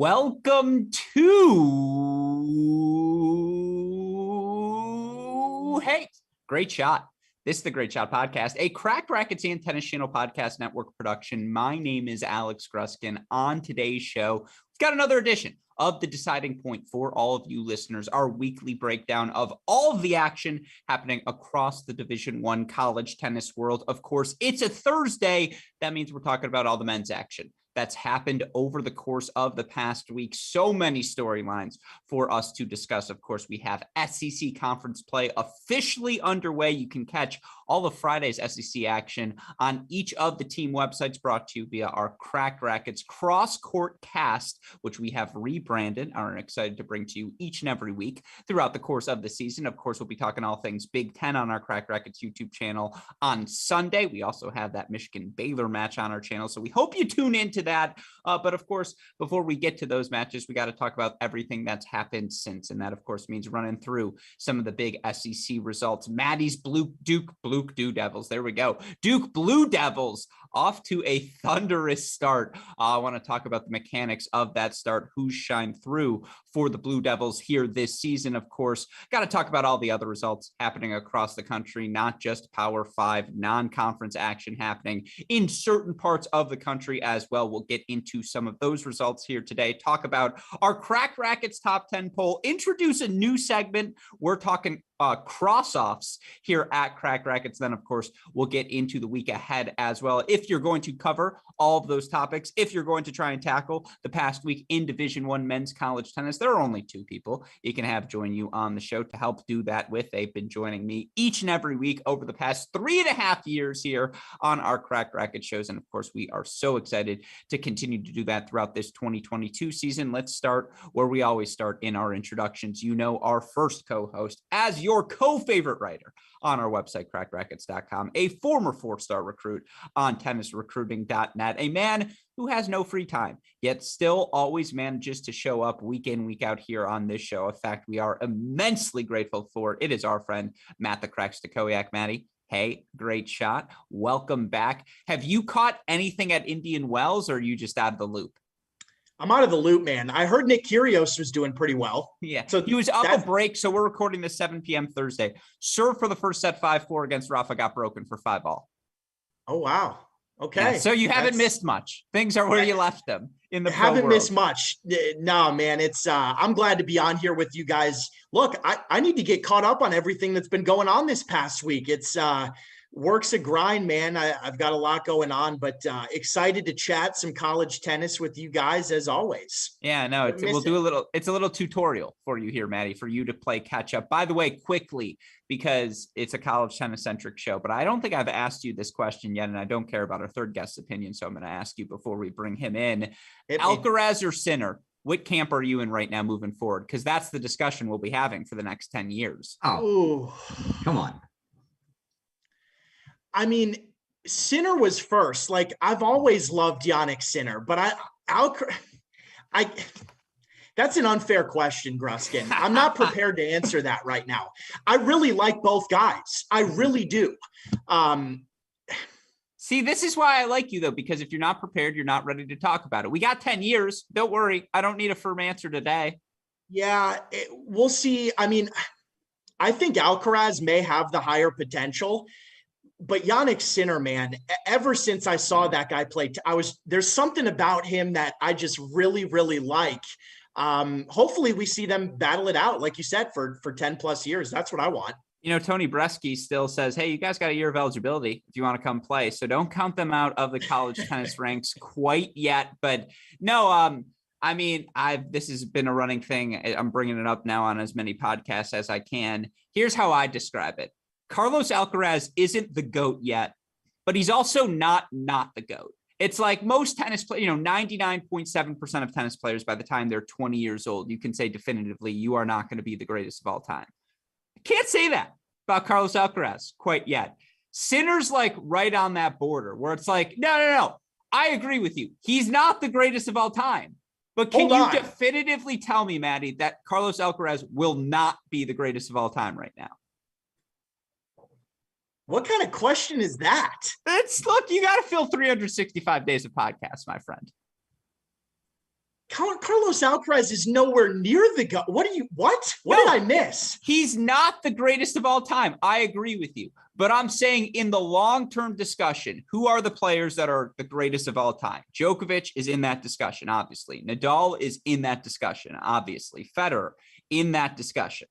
Welcome to Great Shot. This is the Great Shot Podcast, a Cracked Racquets and Tennis Channel Podcast Network production. My name is Alex Gruskin. On today's show, we've got another edition of The Deciding Point for all of you listeners, our weekly breakdown of all of the action happening across the Division I college tennis world. Of course, it's a Thursday. That means we're talking about all the men's action that's happened over the course of the past week. So many storylines for us to discuss. Of course, we have SEC conference play officially underway. You can catch all of Friday's SEC action on each of the team websites, brought to you via our Cracked Racquets Cross Court Cast, which we have rebranded and are excited to bring to you each and every week throughout the course of the season. Of course, we'll be talking all things Big Ten on our Cracked Racquets YouTube channel on Sunday. We also have that Michigan-Baylor match on our channel, so we hope you tune into that. But of course, before we get to those matches, we got to talk about everything that's happened since. And that, of course, means running through some of the big SEC results. Maddie's Duke Blue Devils. There we go. Duke Blue Devils off to a thunderous start. I want to talk about the mechanics of that start, who's shined through for the Blue Devils here this season. Of course, got to talk about all the other results happening across the country, not just Power 5 non-conference action happening in certain parts of the country as well. We'll get into some of those results here today, talk about our Cracked Racquets top 10 poll, introduce a new segment. We're talking Crossoffs here at Cracked Racquets. Then, of course, we'll get into the week ahead as well. If you're going to cover all of those topics, if you're going to try and tackle the past week in Division I men's college tennis, there are only two people you can have join you on the show to help do that with. They've been joining me each and every week over the past 3.5 years here on our Cracked Racquets shows. And of course, we are so excited to continue to do that throughout this 2022 season. Let's start where we always start in our introductions. You know, our first co-host as your co-favorite writer on our website, crackedrackets.com, a former 4-star recruit on tennisrecruiting.net, a man who has no free time, yet still always manages to show up week in, week out here on this show. In fact, we are immensely grateful for it. It is our friend, Matt the Crack Stachowiak. Matty, hey, great shot. Welcome back. Have you caught anything at Indian Wells, or are you just out of the loop? I'm out of the loop, man. I heard Nick Kyrgios was doing pretty well. Yeah, so he was up a break. So we're recording this 7 p.m. Thursday. Served for the first set 5-4 against Rafa, got broken for 5-all. Oh, wow. Okay. Yeah, so you haven't missed much. Things are where you left them in the haven't missed much. No, man. It's I'm glad to be on here with you guys. Look, I need to get caught up on everything that's been going on this past week. It's work's a grind, man. I've got a lot going on, but excited to chat some college tennis with you guys as always. Yeah, no, we'll do a little, it's a little tutorial for you here, Maddie, for you to play catch up. By the way, quickly, because it's a college tennis centric show, but I don't think I've asked you this question yet, and I don't care about our third guest's opinion. So I'm going to ask you before we bring him in. Alcaraz or Sinner? What camp are you in right now moving forward? Because that's the discussion we'll be having for the next 10 years. Oh, come on. I mean, Sinner was first. Like, I've always loved Yannick Sinner, but that's an unfair question, Gruskin. I'm not prepared to answer that right now. I really like both guys. I really do. See, this is why I like you, though, because if you're not prepared, you're not ready to talk about it. We got 10 years. Don't worry. I don't need a firm answer today. Yeah, we'll see. I mean, I think Alcaraz may have the higher potential. But Yannick Sinner, man, ever since I saw that guy play, there's something about him that I just really, really like. Hopefully we see them battle it out, like you said, for 10 plus years. That's what I want. You know, Tony Bresky still says, hey, you guys got a year of eligibility if you want to come play. So don't count them out of the college tennis ranks quite yet. But no, I mean, this has been a running thing. I'm bringing it up now on as many podcasts as I can. Here's how I describe it. Carlos Alcaraz isn't the GOAT yet, but he's also not the GOAT. It's like most tennis players, 99.7% of tennis players, by the time they're 20 years old, you can say definitively, you are not going to be the greatest of all time. I can't say that about Carlos Alcaraz quite yet. Sinner's like right on that border where it's like, no. I agree with you. He's not the greatest of all time. But can you definitively tell me, Maddie, that Carlos Alcaraz will not be the greatest of all time right now? What kind of question is that? Look, you got to fill 365 days of podcasts, my friend. Carlos Alcaraz is nowhere near the GOAT. What No, did I miss? He's not the greatest of all time. I agree with you. But I'm saying in the long-term discussion, who are the players that are the greatest of all time? Djokovic is in that discussion, obviously. Nadal is in that discussion, obviously. Federer in that discussion.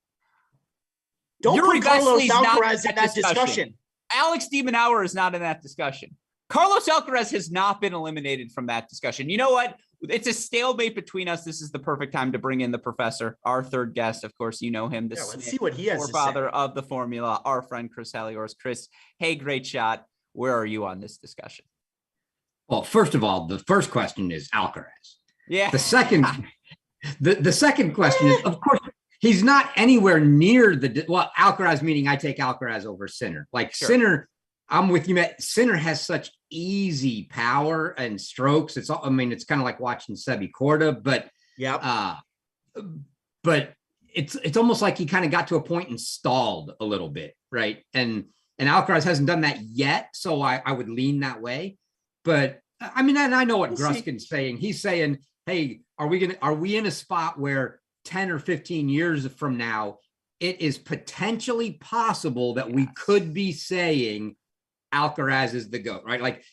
Don't Yuri put Carlos Vesely's not Alcaraz in that discussion. Alex de Minaur is not in that discussion. Carlos Alcaraz has not been eliminated from that discussion. You know what? It's a stalemate between us. This is the perfect time to bring in the professor, our third guest. Of course, you know him. Let's see what he has to say. Forefather of the formula, our friend Chris Halioris. Chris, hey, great shot. Where are you on this discussion? Well, first of all, the first question is Alcaraz. Yeah. The second, the second question is, of course, he's not anywhere near Alcaraz, meaning I take Alcaraz over Sinner. Like sure. Sinner, I'm with you, Matt. Sinner has such easy power and strokes. It's kind of like watching Sebi Korda, but but it's almost like he kind of got to a point and stalled a little bit, right? And Alcaraz hasn't done that yet, so I would lean that way. But and I know what Gruskin's saying. He's saying, hey, are we in a spot where 10 or 15 years from now, it is potentially possible that we could be saying Alcaraz is the GOAT, right? Like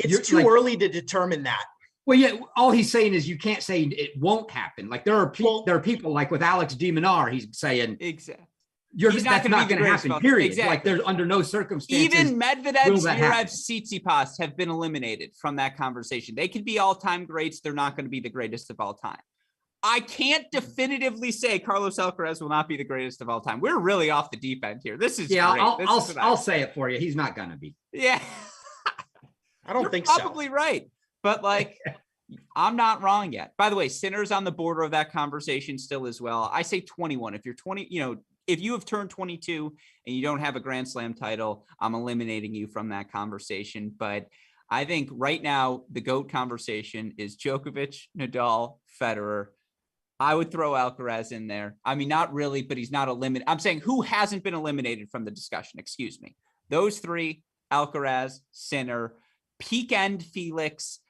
it's too early to determine that. Well, yeah, all he's saying is you can't say it won't happen. Like there are people like with Alex de Minaur, he's saying exactly. That's not going to happen, period. Exactly. Like there's under no circumstances. Even Medvedev, Zverev, Tsitsipas have been eliminated from that conversation. They could be all-time greats. They're not going to be the greatest of all time. I can't definitively say Carlos Alcaraz will not be the greatest of all time. We're really off the deep end here. This is great. I'll say it for you. He's not going to be. Yeah. I don't think so. Probably right. But I'm not wrong yet. By the way, Sinner's on the border of that conversation still as well. I say 21. If you're 20, if you have turned 22 and you don't have a Grand Slam title, I'm eliminating you from that conversation. But I think right now the GOAT conversation is Djokovic, Nadal, Federer. I would throw Alcaraz in there. Not really, but he's not eliminated. I'm saying who hasn't been eliminated from the discussion. Excuse me. Those three, Alcaraz, Sinner, peak end Felix,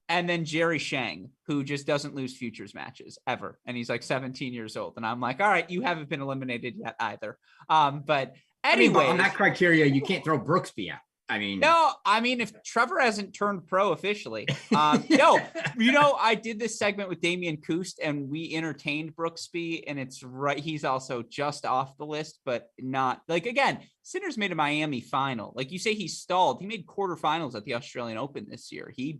and then Jerry Shang, who just doesn't lose futures matches ever. And he's like 17 years old. And I'm like, all right, you haven't been eliminated yet either. But anyway, on that criteria, you can't throw Brooksby out. No, if Trevor hasn't turned pro officially, no, I did this segment with Damian Kust and we entertained Brooksby, and it's right. He's also just off the list, but not again, Sinner's made a Miami final. Like you say, he stalled. He made quarterfinals at the Australian Open this year. He,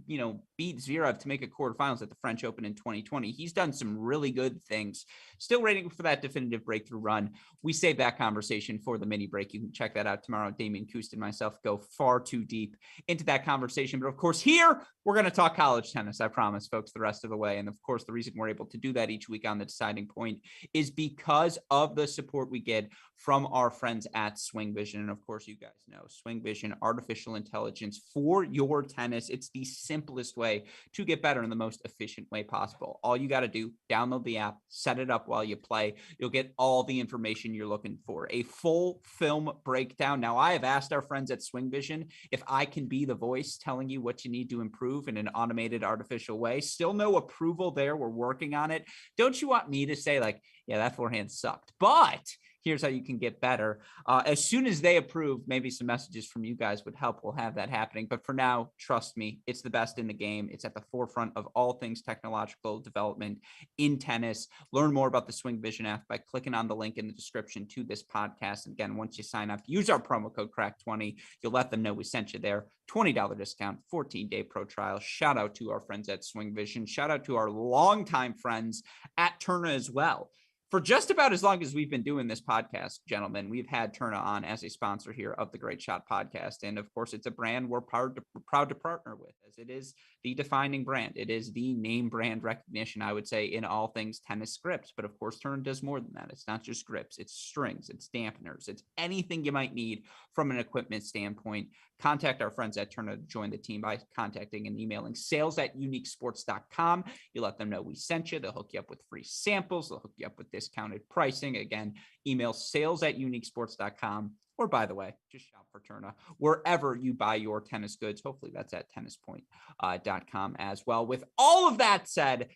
beat Zverev to make a quarterfinals at the French Open in 2020. He's done some really good things. Still waiting for that definitive breakthrough run. We saved that conversation for the mini break. You can check that out tomorrow. Damian Kust and myself go far too deep into that conversation. But of course, here we're going to talk college tennis. I promise, folks, the rest of the way. And of course, the reason we're able to do that each week on The Deciding Point is because of the support we get from our friends at SwingVision. And of course, you guys know SwingVision, artificial intelligence for your tennis. It's the simplest way to get better in the most efficient way possible. All you got to do, download the app, set it up while you play. You'll get all the information you're looking for. A full film breakdown. Now, I have asked our friends at SwingVision if I can be the voice telling you what you need to improve in an automated artificial way. Still no approval there. We're working on it. Don't you want me to say yeah, that forehand sucked, but here's how you can get better. As soon as they approve, maybe some messages from you guys would help. We'll have that happening. But for now, trust me, it's the best in the game. It's at the forefront of all things technological development in tennis. Learn more about the SwingVision app by clicking on the link in the description to this podcast. And again, once you sign up, use our promo code CRACK20. You'll let them know we sent you there. $20 discount, 14-day pro trial. Shout out to our friends at SwingVision. Shout out to our longtime friends at Turner as well. For just about as long as we've been doing this podcast, gentlemen, we've had Turna on as a sponsor here of the Great Shot podcast. And of course, it's a brand we're proud to partner with, as it is the defining brand. It is the name brand recognition, I would say, in all things tennis grips. But of course, Turna does more than that. It's not just grips, it's strings, it's dampeners, it's anything you might need from an equipment standpoint. Contact our friends at Turna to join the team by contacting and emailing sales@uniquesports.com. You let them know we sent you. They'll hook you up with free samples. They'll hook you up with discounted pricing. Again, email sales@uniquesports.com. Or by the way, just shop for Turna wherever you buy your tennis goods. Hopefully that's at tennispoint.com as well. With all of that said,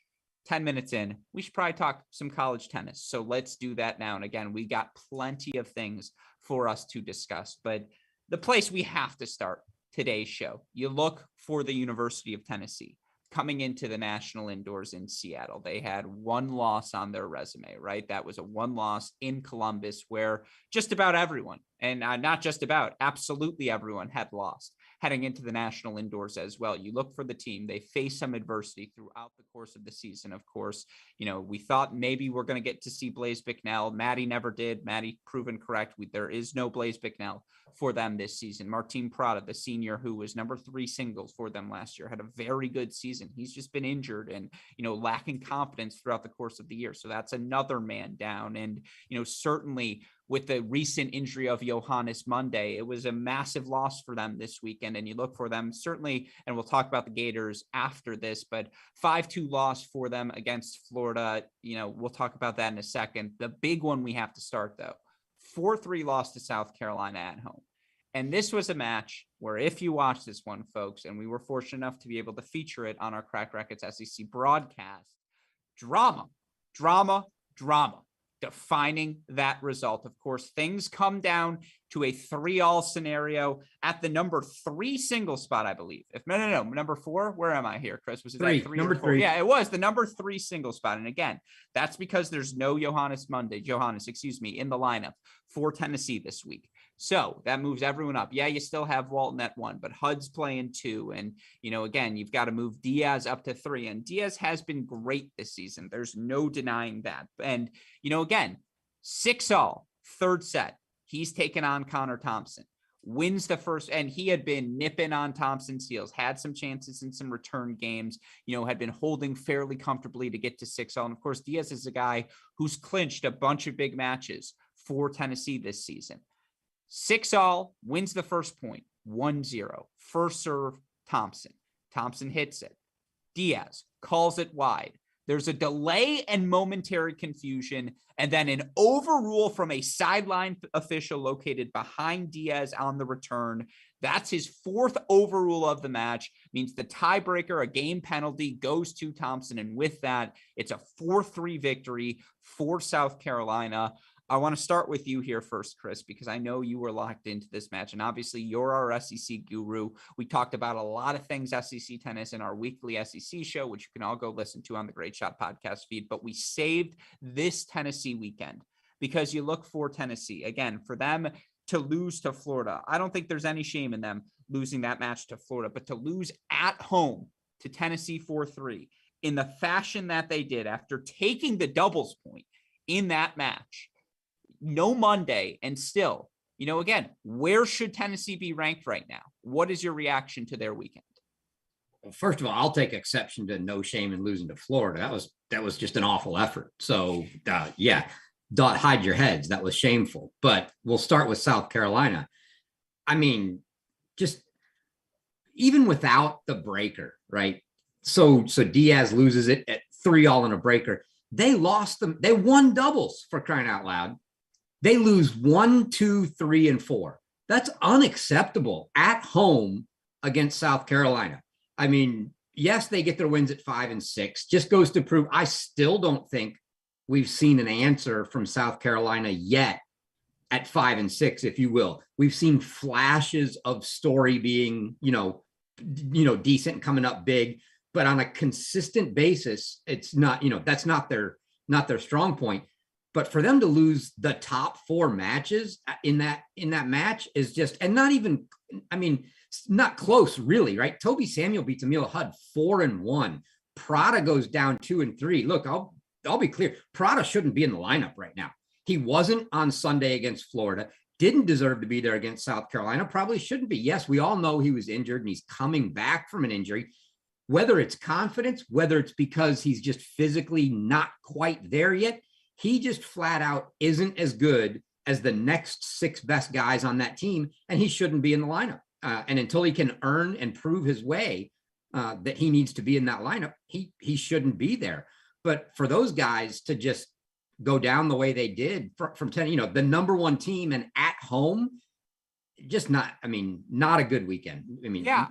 10 minutes in, we should probably talk some college tennis. So let's do that now. And again, we got plenty of things for us to discuss, but the place we have to start today's show, you look for the University of Tennessee coming into the national indoors in Seattle. They had one loss on their resume, right? That was a one loss in Columbus, where just about everyone, and not just about, absolutely everyone had lost heading into the national indoors as well. You look for the team, they face some adversity throughout the course of the season. Of course, we thought maybe we're going to get to see Blaise Bicknell. Maddie never did. Maddie proven correct. There is no Blaise Bicknell for them this season. Martin Prada, the senior who was number 3 singles for them last year, had a very good season. He's just been injured and, lacking confidence throughout the course of the year. So that's another man down. And, certainly with the recent injury of Johannes Monday, it was a massive loss for them this weekend. And you look for them certainly, and we'll talk about the Gators after this, but 5-2 loss for them against Florida. We'll talk about that in a second. The big one we have to start though, 4-3 loss to South Carolina at home. And this was a match where, if you watch this one, folks, and we were fortunate enough to be able to feature it on our Cracked Racquets SEC broadcast, drama, defining that result. Of course, things come down to a 3-all scenario at the number 3 single spot, I believe. No, number 4. Where am I here, Chris? Was it 3? Number 3. Yeah, it was the number 3 single spot. And again, that's because there's no Johannes, in the lineup for Tennessee this week. So that moves everyone up. Yeah, you still have Walton at 1, but Hud's playing 2. And, again, you've got to move Diaz up to 3. And Diaz has been great this season. There's no denying that. And, again, 6-all, third set. He's taken on Connor Thompson, wins the first, and he had been nipping on Thompson's heels, had some chances in some return games, had been holding fairly comfortably to get to 6-all. And of course, Diaz is a guy who's clinched a bunch of big matches for Tennessee this season. 6-all, wins the first point, 1-0. First serve, Thompson. Thompson hits it. Diaz calls it wide. There's a delay and momentary confusion, and then an overrule from a sideline official located behind Diaz on the return. That's his 4th overrule of the match, means the tiebreaker, a game penalty, goes to Thompson. And with that, it's a 4-3 victory for South Carolina. I want to start with you here first, Chris, because I know you were locked into this match, and obviously you're our SEC guru. We talked about a lot of things SEC tennis in our weekly SEC show, which you can all go listen to on the Great Shot podcast feed, but we saved this Tennessee weekend because you look for Tennessee, again, for them to lose to Florida. I don't think there's any shame in them losing that match to Florida, but to lose at home to Tennessee 4-3 in the fashion that they did after taking the doubles point in that match, no Monday, and still, again, where should Tennessee be ranked right now? What is your reaction to their weekend? Well, first of all, I'll take exception to no shame in losing to Florida. That was just an awful effort. So hide your heads. That was shameful. But we'll start with South Carolina. I mean, just even without the breaker, right? So Diaz loses it at 3-all in a breaker. They lost them. They won doubles, for crying out loud. They lose 1, 2, 3, and 4. That's unacceptable at home against South Carolina. I mean, yes, they get their wins at 5 and 6. Just goes to prove I still don't think we've seen an answer from South Carolina yet at 5 and 6, if you will. We've seen flashes of Story being, decent and coming up big, but on a consistent basis, it's not, that's not their strong point. But for them to lose the top 4 matches in that match is just, and not even, not close really, right? Toby Samuel beats Emil Hud 4-1. Prada goes down 2 and 3. Look, I'll be clear. Prada shouldn't be in the lineup right now. He wasn't on Sunday against Florida, didn't deserve to be there against South Carolina, probably shouldn't be. Yes, we all know he was injured and he's coming back from an injury. Whether it's confidence, whether it's because he's just physically not quite there yet, he just flat out isn't as good as the next 6 best guys on that team, and he shouldn't be in the lineup. And until he can earn and prove his way that he needs to be in that lineup, he shouldn't be there. But for those guys to just go down the way they did from 10, the number 1 team and at home, just not a good weekend. Yeah.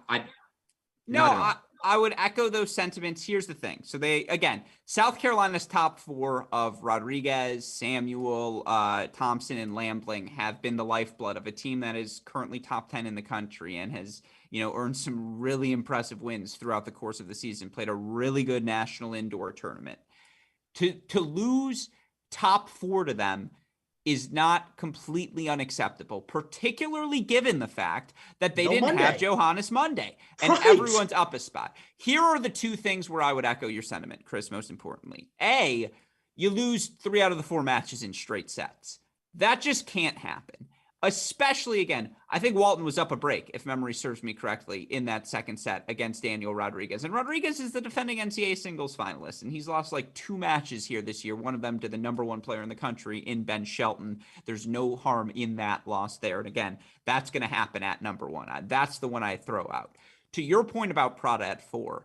I would echo those sentiments. Here's the thing. So again, South Carolina's top four of Rodriguez, Samuel, Thompson, and Lambling have been the lifeblood of a team that is currently top 10 in the country and has, earned some really impressive wins throughout the course of the season, played a really good national indoor tournament. To lose top four to them is not completely unacceptable, particularly given the fact that they didn't have Johannes Monday and everyone's up a spot. Here are the two things where I would echo your sentiment, Chris, most importantly. A, you lose 3 out of the 4 matches in straight sets. That just can't happen. Especially, again, I think Walton was up a break, if memory serves me correctly, in that second set against Daniel Rodriguez. And Rodriguez is the defending NCAA singles finalist, and he's lost like 2 matches here this year, one of them to the number 1 player in the country in Ben Shelton. There's no harm in that loss there. And again, that's going to happen at number 1. That's the one I throw out. To your point about Prada at 4,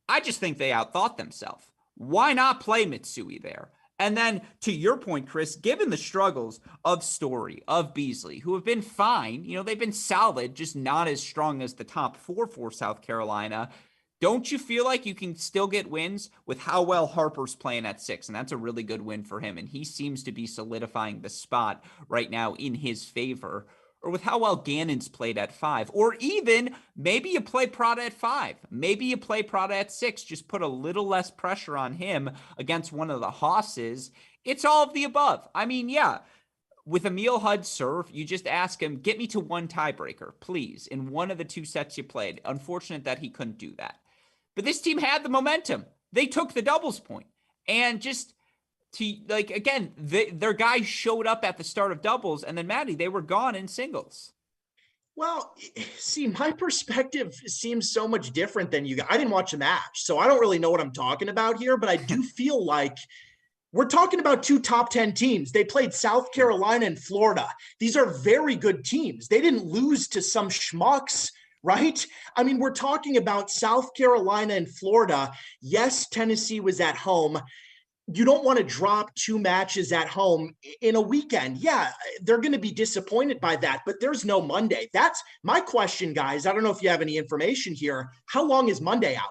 I just think they outthought themselves. Why not play Mitsui there? And then to your point, Chris, given the struggles of Story, of Beasley, who have been fine, they've been solid, just not as strong as the top 4 for South Carolina. Don't you feel like you can still get wins with how well Harper's playing at 6? And that's a really good win for him. And he seems to be solidifying the spot right now in his favor. Or with how well Gannon's played at 5, or even maybe you play Prada at 5. Maybe you play Prada at 6, just put a little less pressure on him against one of the hosses. It's all of the above. I mean, yeah, with Emil Hudd's serve, you just ask him, get me to 1 tiebreaker, please, in one of the 2 sets you played. Unfortunate that he couldn't do that. But this team had the momentum. They took the doubles point. And just their guys showed up at the start of doubles, and then Maddie, they were gone in singles. Well, see, my perspective seems so much different than you guys. I didn't watch a match, so I don't really know what I'm talking about here, but I do feel like we're talking about 2 top 10 teams. They played South Carolina and Florida. These are very good teams. They didn't lose to some schmucks, right? I mean, we're talking about South Carolina and Florida. Yes, Tennessee was at home. You don't want to drop 2 matches at home in a weekend. Yeah, they're going to be disappointed by that, but there's no Monday. That's my question, guys. I don't know if you have any information here. How long is Monday out?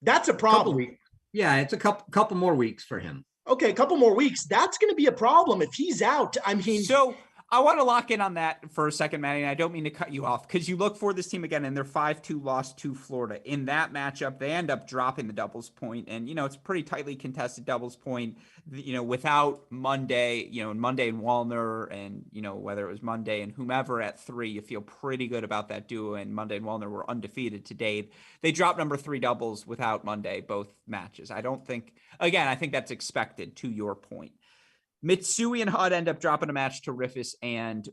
That's a problem. Yeah, it's a couple more weeks for him. Okay, a couple more weeks. That's going to be a problem if he's out. I mean, so I want to lock in on that for a second, Maddie, and I don't mean to cut you off because you look for this team again and they're 5-2 loss to Florida. In that matchup, they end up dropping the doubles point, and, it's a pretty tightly contested doubles point, without Monday, and Monday and Wallner and, whether it was Monday and whomever at 3, you feel pretty good about that duo, and Monday and Wallner were undefeated to date. They dropped number 3 doubles without Monday, both matches. I think that's expected to your point. Mitsui and Hudd end up dropping a match to Riffis and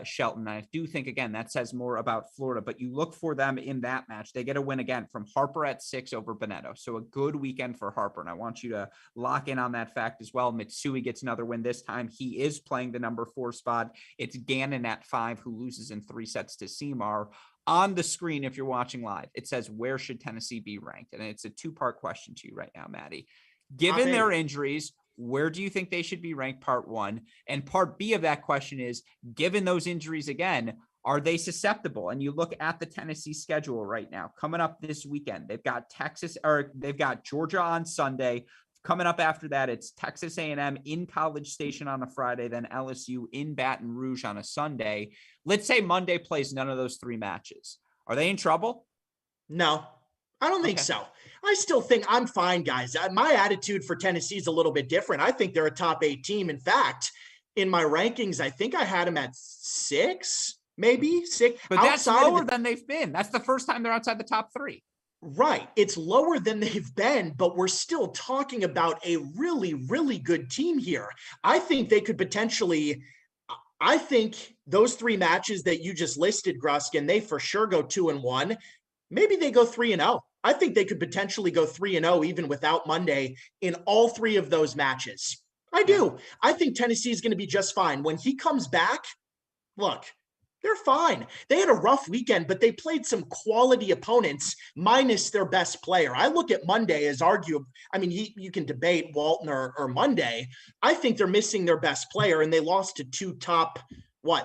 Shelton. I do think, again, that says more about Florida, but you look for them in that match. They get a win again from Harper at 6 over Bonetto. So a good weekend for Harper. And I want you to lock in on that fact as well. Mitsui gets another win this time. He is playing the number 4 spot. It's Gannon at 5 who loses in 3 sets to Seymour. On the screen, if you're watching live, it says, where should Tennessee be ranked? And it's a 2-part question to you right now, Maddie. Given their injuries, where do you think they should be ranked, part 1? And part B of that question is, given those injuries again, are they susceptible? And you look at the Tennessee schedule right now, coming up this weekend, they've got Georgia on Sunday. Coming up after that, it's Texas A&M in College Station on a Friday, then LSU in Baton Rouge on a Sunday. Let's say Monday plays none of those 3 matches. Are they in trouble? No, I don't think so. I still think I'm fine, guys. My attitude for Tennessee is a little bit different. I think they're a top 8 team. In fact, in my rankings, I think I had them at 6, maybe 6. But that's lower than they've been. That's the first time they're outside the top 3. Right. It's lower than they've been, but we're still talking about a really, really good team here. I think they could potentially, I think those 3 matches that you just listed, Gruskin, they for sure go 2-1. Maybe they go 3-0. I think they could potentially go 3-0 even without Monday in all 3 of those matches. I do. I think Tennessee is going to be just fine. When he comes back, look, they're fine. They had a rough weekend, but they played some quality opponents minus their best player. I look at Monday as arguable. I mean, you can debate Walton or Monday. I think they're missing their best player, and they lost to 2 top,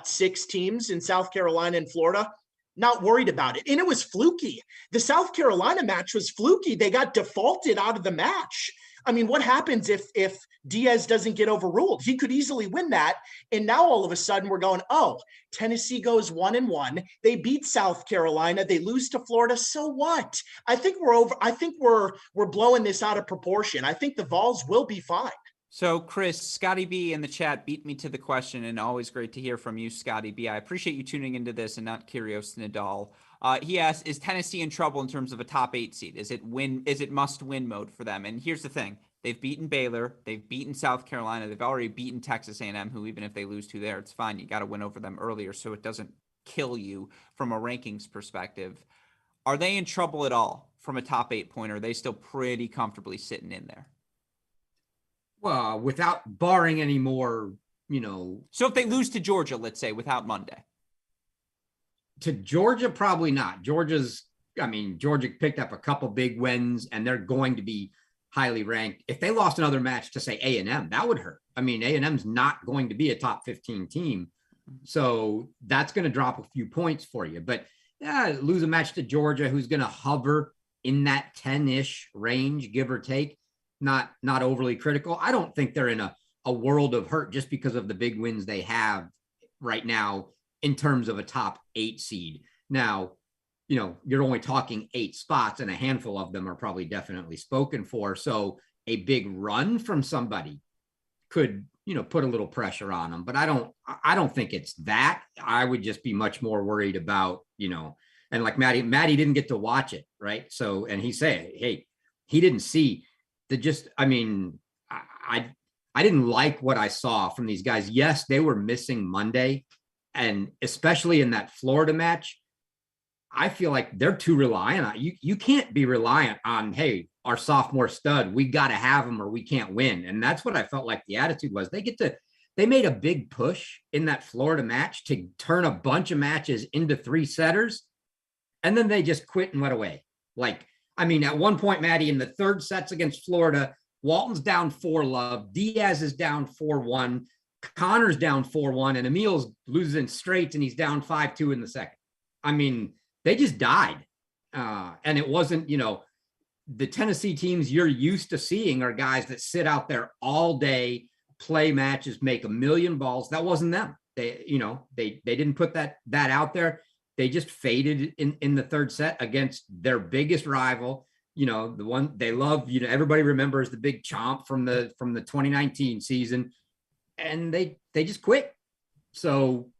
6 teams in South Carolina and Florida. Not worried about it. And it was fluky. The South Carolina match was fluky. They got defaulted out of the match. I mean, what happens if Diaz doesn't get overruled? He could easily win that. And now all of a sudden we're going, oh, Tennessee goes 1-1. They beat South Carolina. They lose to Florida. So what? I think we're blowing this out of proportion. I think the Vols will be fine. So, Chris, Scotty B in the chat beat me to the question, and always great to hear from you, Scotty B. I appreciate you tuning into this and not Kyrgios Nadal. He asked, is Tennessee in trouble in terms of a top 8 seed? Is it must-win mode for them? And here's the thing. They've beaten Baylor. They've beaten South Carolina. They've already beaten Texas A&M, who even if they lose 2 there, it's fine. You got to win over them earlier so it doesn't kill you from a rankings perspective. Are they in trouble at all from a top 8 point, or are they still pretty comfortably sitting in there? Well, without barring any more, So if they lose to Georgia, let's say, without Monday. To Georgia, probably not. Georgia picked up a couple big wins, and they're going to be highly ranked. If they lost another match to, say, A&M, that would hurt. I mean, A&M's not going to be a top 15 team. So that's going to drop a few points for you. But yeah, lose a match to Georgia, who's going to hover in that 10-ish range, give or take. Not overly critical. I don't think they're in a world of hurt just because of the big wins they have right now in terms of a top 8 seed. Now, you're only talking 8 spots, and a handful of them are probably definitely spoken for. So a big run from somebody could, put a little pressure on them. But I don't think it's that. I would just be much more worried about, and like Maddie didn't get to watch it, right? So, and he said, hey, he didn't see. I didn't like what I saw from these guys. Yes, they were missing Monday, and especially in that Florida match, I feel like they're too reliant on you. You can't be reliant on, hey, our sophomore stud, we got to have him or we can't win. And that's what I felt like the attitude was. They made a big push in that Florida match to turn a bunch of matches into 3-setters, and then they just quit and went away. At one point, Maddie, in the 3rd sets against Florida, Walton's down 4-love, Diaz is down 4-1, Connor's down 4-1, and Emil's losing straights, and he's down 5-2 in the second. They just died. And it wasn't, the Tennessee teams you're used to seeing are guys that sit out there all day, play matches, make a million balls. That wasn't them. They didn't put that out there. They just faded in the 3rd set against their biggest rival, the one they love. Everybody remembers the big chomp from the 2019 season, and they just quit. So,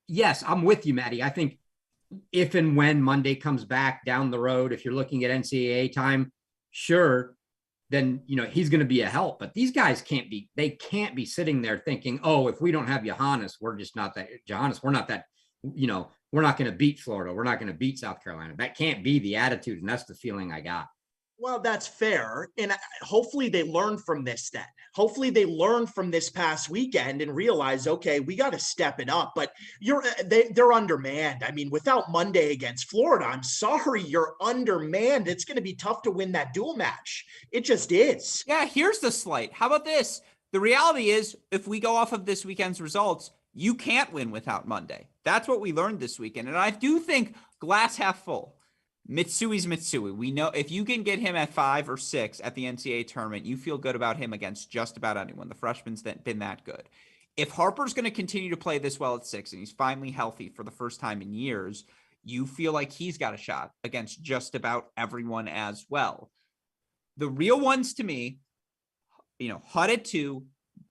yes, I'm with you, Maddie. I think if and when Monday comes back down the road, if you're looking at NCAA time, sure, then, he's going to be a help. But these guys can't be sitting there thinking, oh, if we don't have Johannes, we're just not that Johannes. We're not that, we're not going to beat Florida. We're not going to beat South Carolina. That can't be the attitude. And that's the feeling I got. Well, that's fair. And hopefully they learn from this then. Hopefully they learn from this past weekend and realize, okay, we got to step it up. But they're undermanned. Without Monday against Florida, I'm sorry, you're undermanned. It's going to be tough to win that dual match. It just is. Yeah, here's the slight. How about this? The reality is, if we go off of this weekend's results, you can't win without Monday. That's what we learned this weekend. And I do think glass half full. Mitsui's Mitsui. We know if you can get him at 5 or 6 at the NCAA tournament, you feel good about him against just about anyone. The freshman's been that good. If Harper's going to continue to play this well at 6 and he's finally healthy for the first time in years, you feel like he's got a shot against just about everyone as well. The real ones to me, Hutt at 2,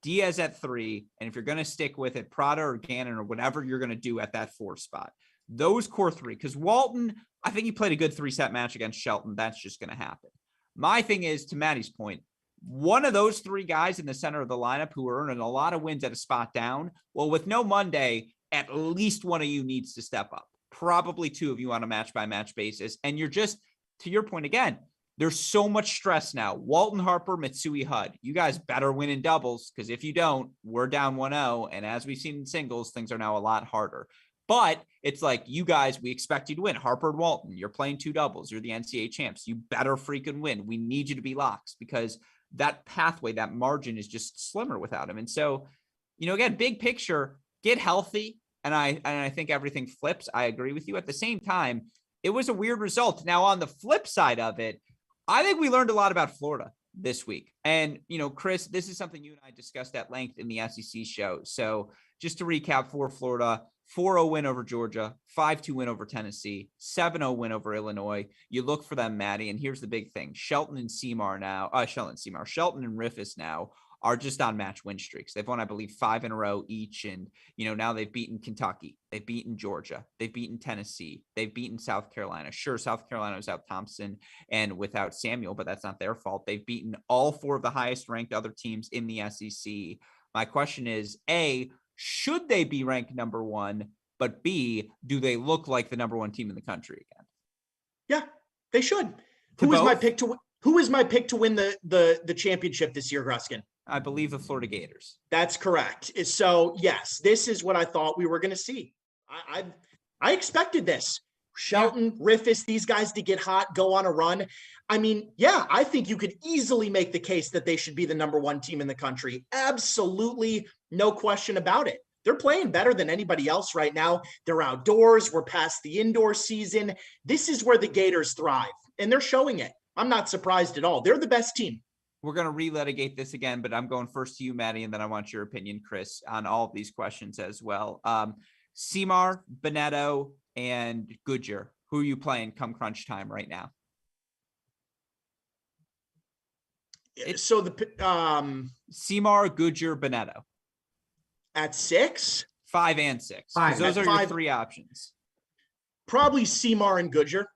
Diaz at 3, and if you're going to stick with it, Prada or Gannon or whatever you're going to do at that 4 spot. Those core 3, because Walton, I think he played a good 3-set match against Shelton. That's just going to happen. My thing is, to Maddie's point, one of those 3 guys in the center of the lineup who are earning a lot of wins at a spot down, well, with no Monday, at least one of you needs to step up. Probably 2 of you on a match-by-match basis. And you're just, to your point again, there's so much stress now. Walton, Harper, Mitsui, Hutt. You guys better win in doubles, because if you don't, we're down 1-0. And as we've seen in singles, things are now a lot harder. But it's like, you guys, we expect you to win. Harper and Walton, you're playing 2 doubles. You're the NCAA champs. You better freaking win. We need you to be locks, because that pathway, that margin is just slimmer without him. And so, again, big picture, get healthy. And I think everything flips. I agree with you. At the same time, it was a weird result. Now, on the flip side of it, I think we learned a lot about Florida this week. And, Chris, this is something you and I discussed at length in the SEC show. So just to recap for Florida, 4-0 win over Georgia, 5-2 win over Tennessee, 7-0 win over Illinois. You look for them, Maddie. And here's the big thing. Shelton and Rifus now are just on match win streaks. They've won, I believe, 5 in a row each. And, now they've beaten Kentucky. They've beaten Georgia. They've beaten Tennessee. They've beaten South Carolina. Sure, South Carolina was without Thompson and without Samuel, but that's not their fault. They've beaten all 4 of the highest ranked other teams in the SEC. My question is, A, should they be ranked number 1? But B, do they look like the number 1 team in the country again? Yeah, they should. Who is my pick to win the championship this year, Gruskin? I believe the Florida Gators. That's correct. So yes, this is what I thought we were going to see. I expected this. Shelton, Rifus, these guys to get hot, go on a run. I mean, yeah, I think you could easily make the case that they should be the number 1 team in the country. Absolutely no question about it. They're playing better than anybody else right now. They're outdoors. We're past the indoor season. This is where the Gators thrive, and they're showing it. I'm not surprised at all. They're the best team. We're going to relitigate this again, but I'm going first to you, Maddie, and then I want your opinion, Chris, on all of these questions as well. Seymour, Bonetto, and Goodyear. Who are you playing come crunch time right now? So Seymour, Goodyear, Bonetto. At 6? 5 and 6. Those are your 3 options. Probably Seymour and Goodyear.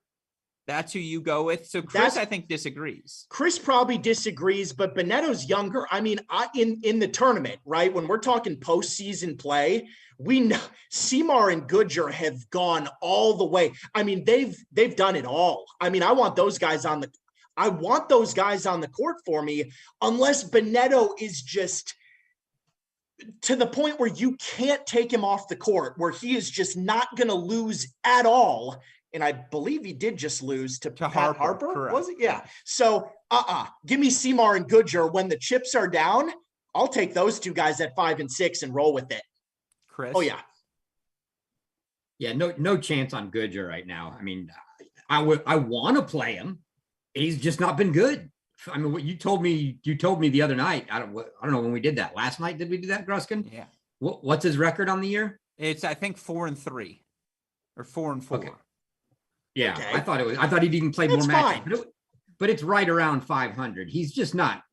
That's who you go with. So Chris, I think, disagrees. Chris probably disagrees, but Bonetto's younger. I mean, in the tournament, right? When we're talking postseason play, we know Seymour and Goodyear have gone all the way. I mean, they've done it all. I mean, I want those guys on the court for me, unless Bonetto is just to the point where you can't take him off the court, where he is just not going to lose at all. And I believe he did just lose to Pat Harper. Correct. Was it? Yeah. So, give me Seymour and Goodyear. When the chips are down, I'll take those 2 guys at 5 and 6 and roll with it. Chris? Oh, yeah. Yeah, no chance on Goodyear right now. I mean, I want to play him. He's just not been good. I mean, what you told me the other night. I don't know when we did that. Last night, did we do that, Gruskin? Yeah. What's his record on the year? It's, I think, 4-3 or 4-4. Okay. Yeah, okay. I thought he'd even played more matches, but it's right around 500. He's just not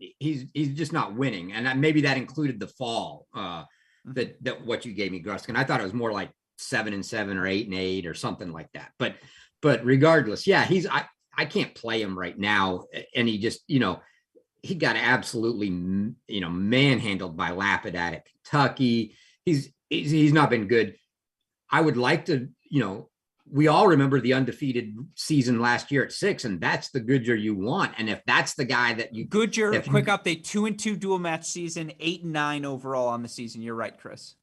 winning, and maybe that included the fall. That what you gave me, Gruskin. I thought it was more like 7-7 or 8-8 or something like that. But regardless, yeah, I can't play him right now, and he just he got absolutely manhandled by Lapid at Kentucky. He's not been good. I would like to we all remember the undefeated season last year at 6, and that's the Goodyear you want. And if that's the guy that you Goodyear, quick update, 2-2 dual match season, 8-9 overall on the season. You're right, Chris.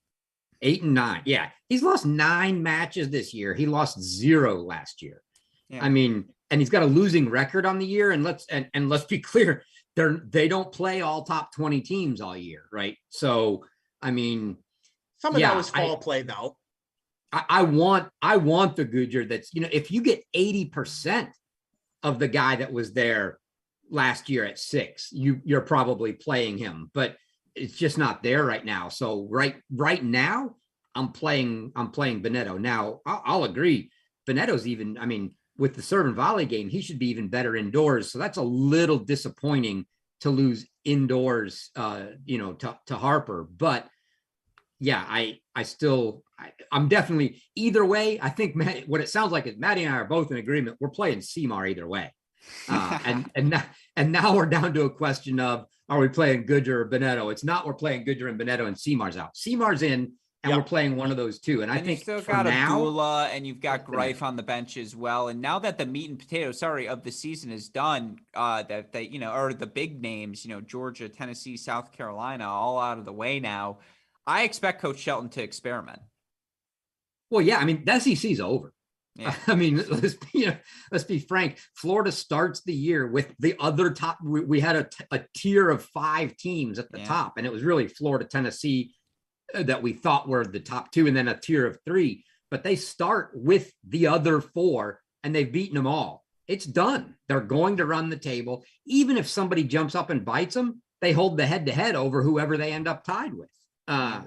8-9. Yeah. He's lost 9 matches this year. He lost 0 last year. Yeah. I mean, and he's got a losing record on the year. And let's be clear, they don't play all top 20 teams all year, right? So, I mean, some of that was fall play though. I want the Goodyear that's, if you get 80% of the guy that was there last year at 6, you're probably playing him, but it's just not there right now. So right now I'm playing Bonetto. Now I'll agree. Bonetto's even, I mean, with the serve and volley game, he should be even better indoors. So that's a little disappointing to lose indoors, to Harper, but yeah, I'm definitely either way. I think what it sounds like is Maddie and I are both in agreement. We're playing Seymour either way. And now we're down to a question of, are we playing Goodyear or Bonetto? It's not, we're playing Goodyear and Bonetto and Seymour's out. Seymour's in, and we're playing one of those two. And I think you've still got Abdullah and you've got Greif on the bench as well. And now that the meat and potatoes, of the season is done, that they, or the big names, Georgia, Tennessee, South Carolina, all out of the way now, I expect Coach Shelton to experiment. Well, yeah, I mean, the SEC's over. Yeah. I mean, let's be frank. Florida starts the year with the other top. We had a tier of 5 teams at the top, and it was really Florida, Tennessee, that we thought were the top 2 and then a tier of 3, but they start with the other 4 and they've beaten them all. It's done. They're going to run the table. Even if somebody jumps up and bites them, they hold the head-to-head over whoever they end up tied with.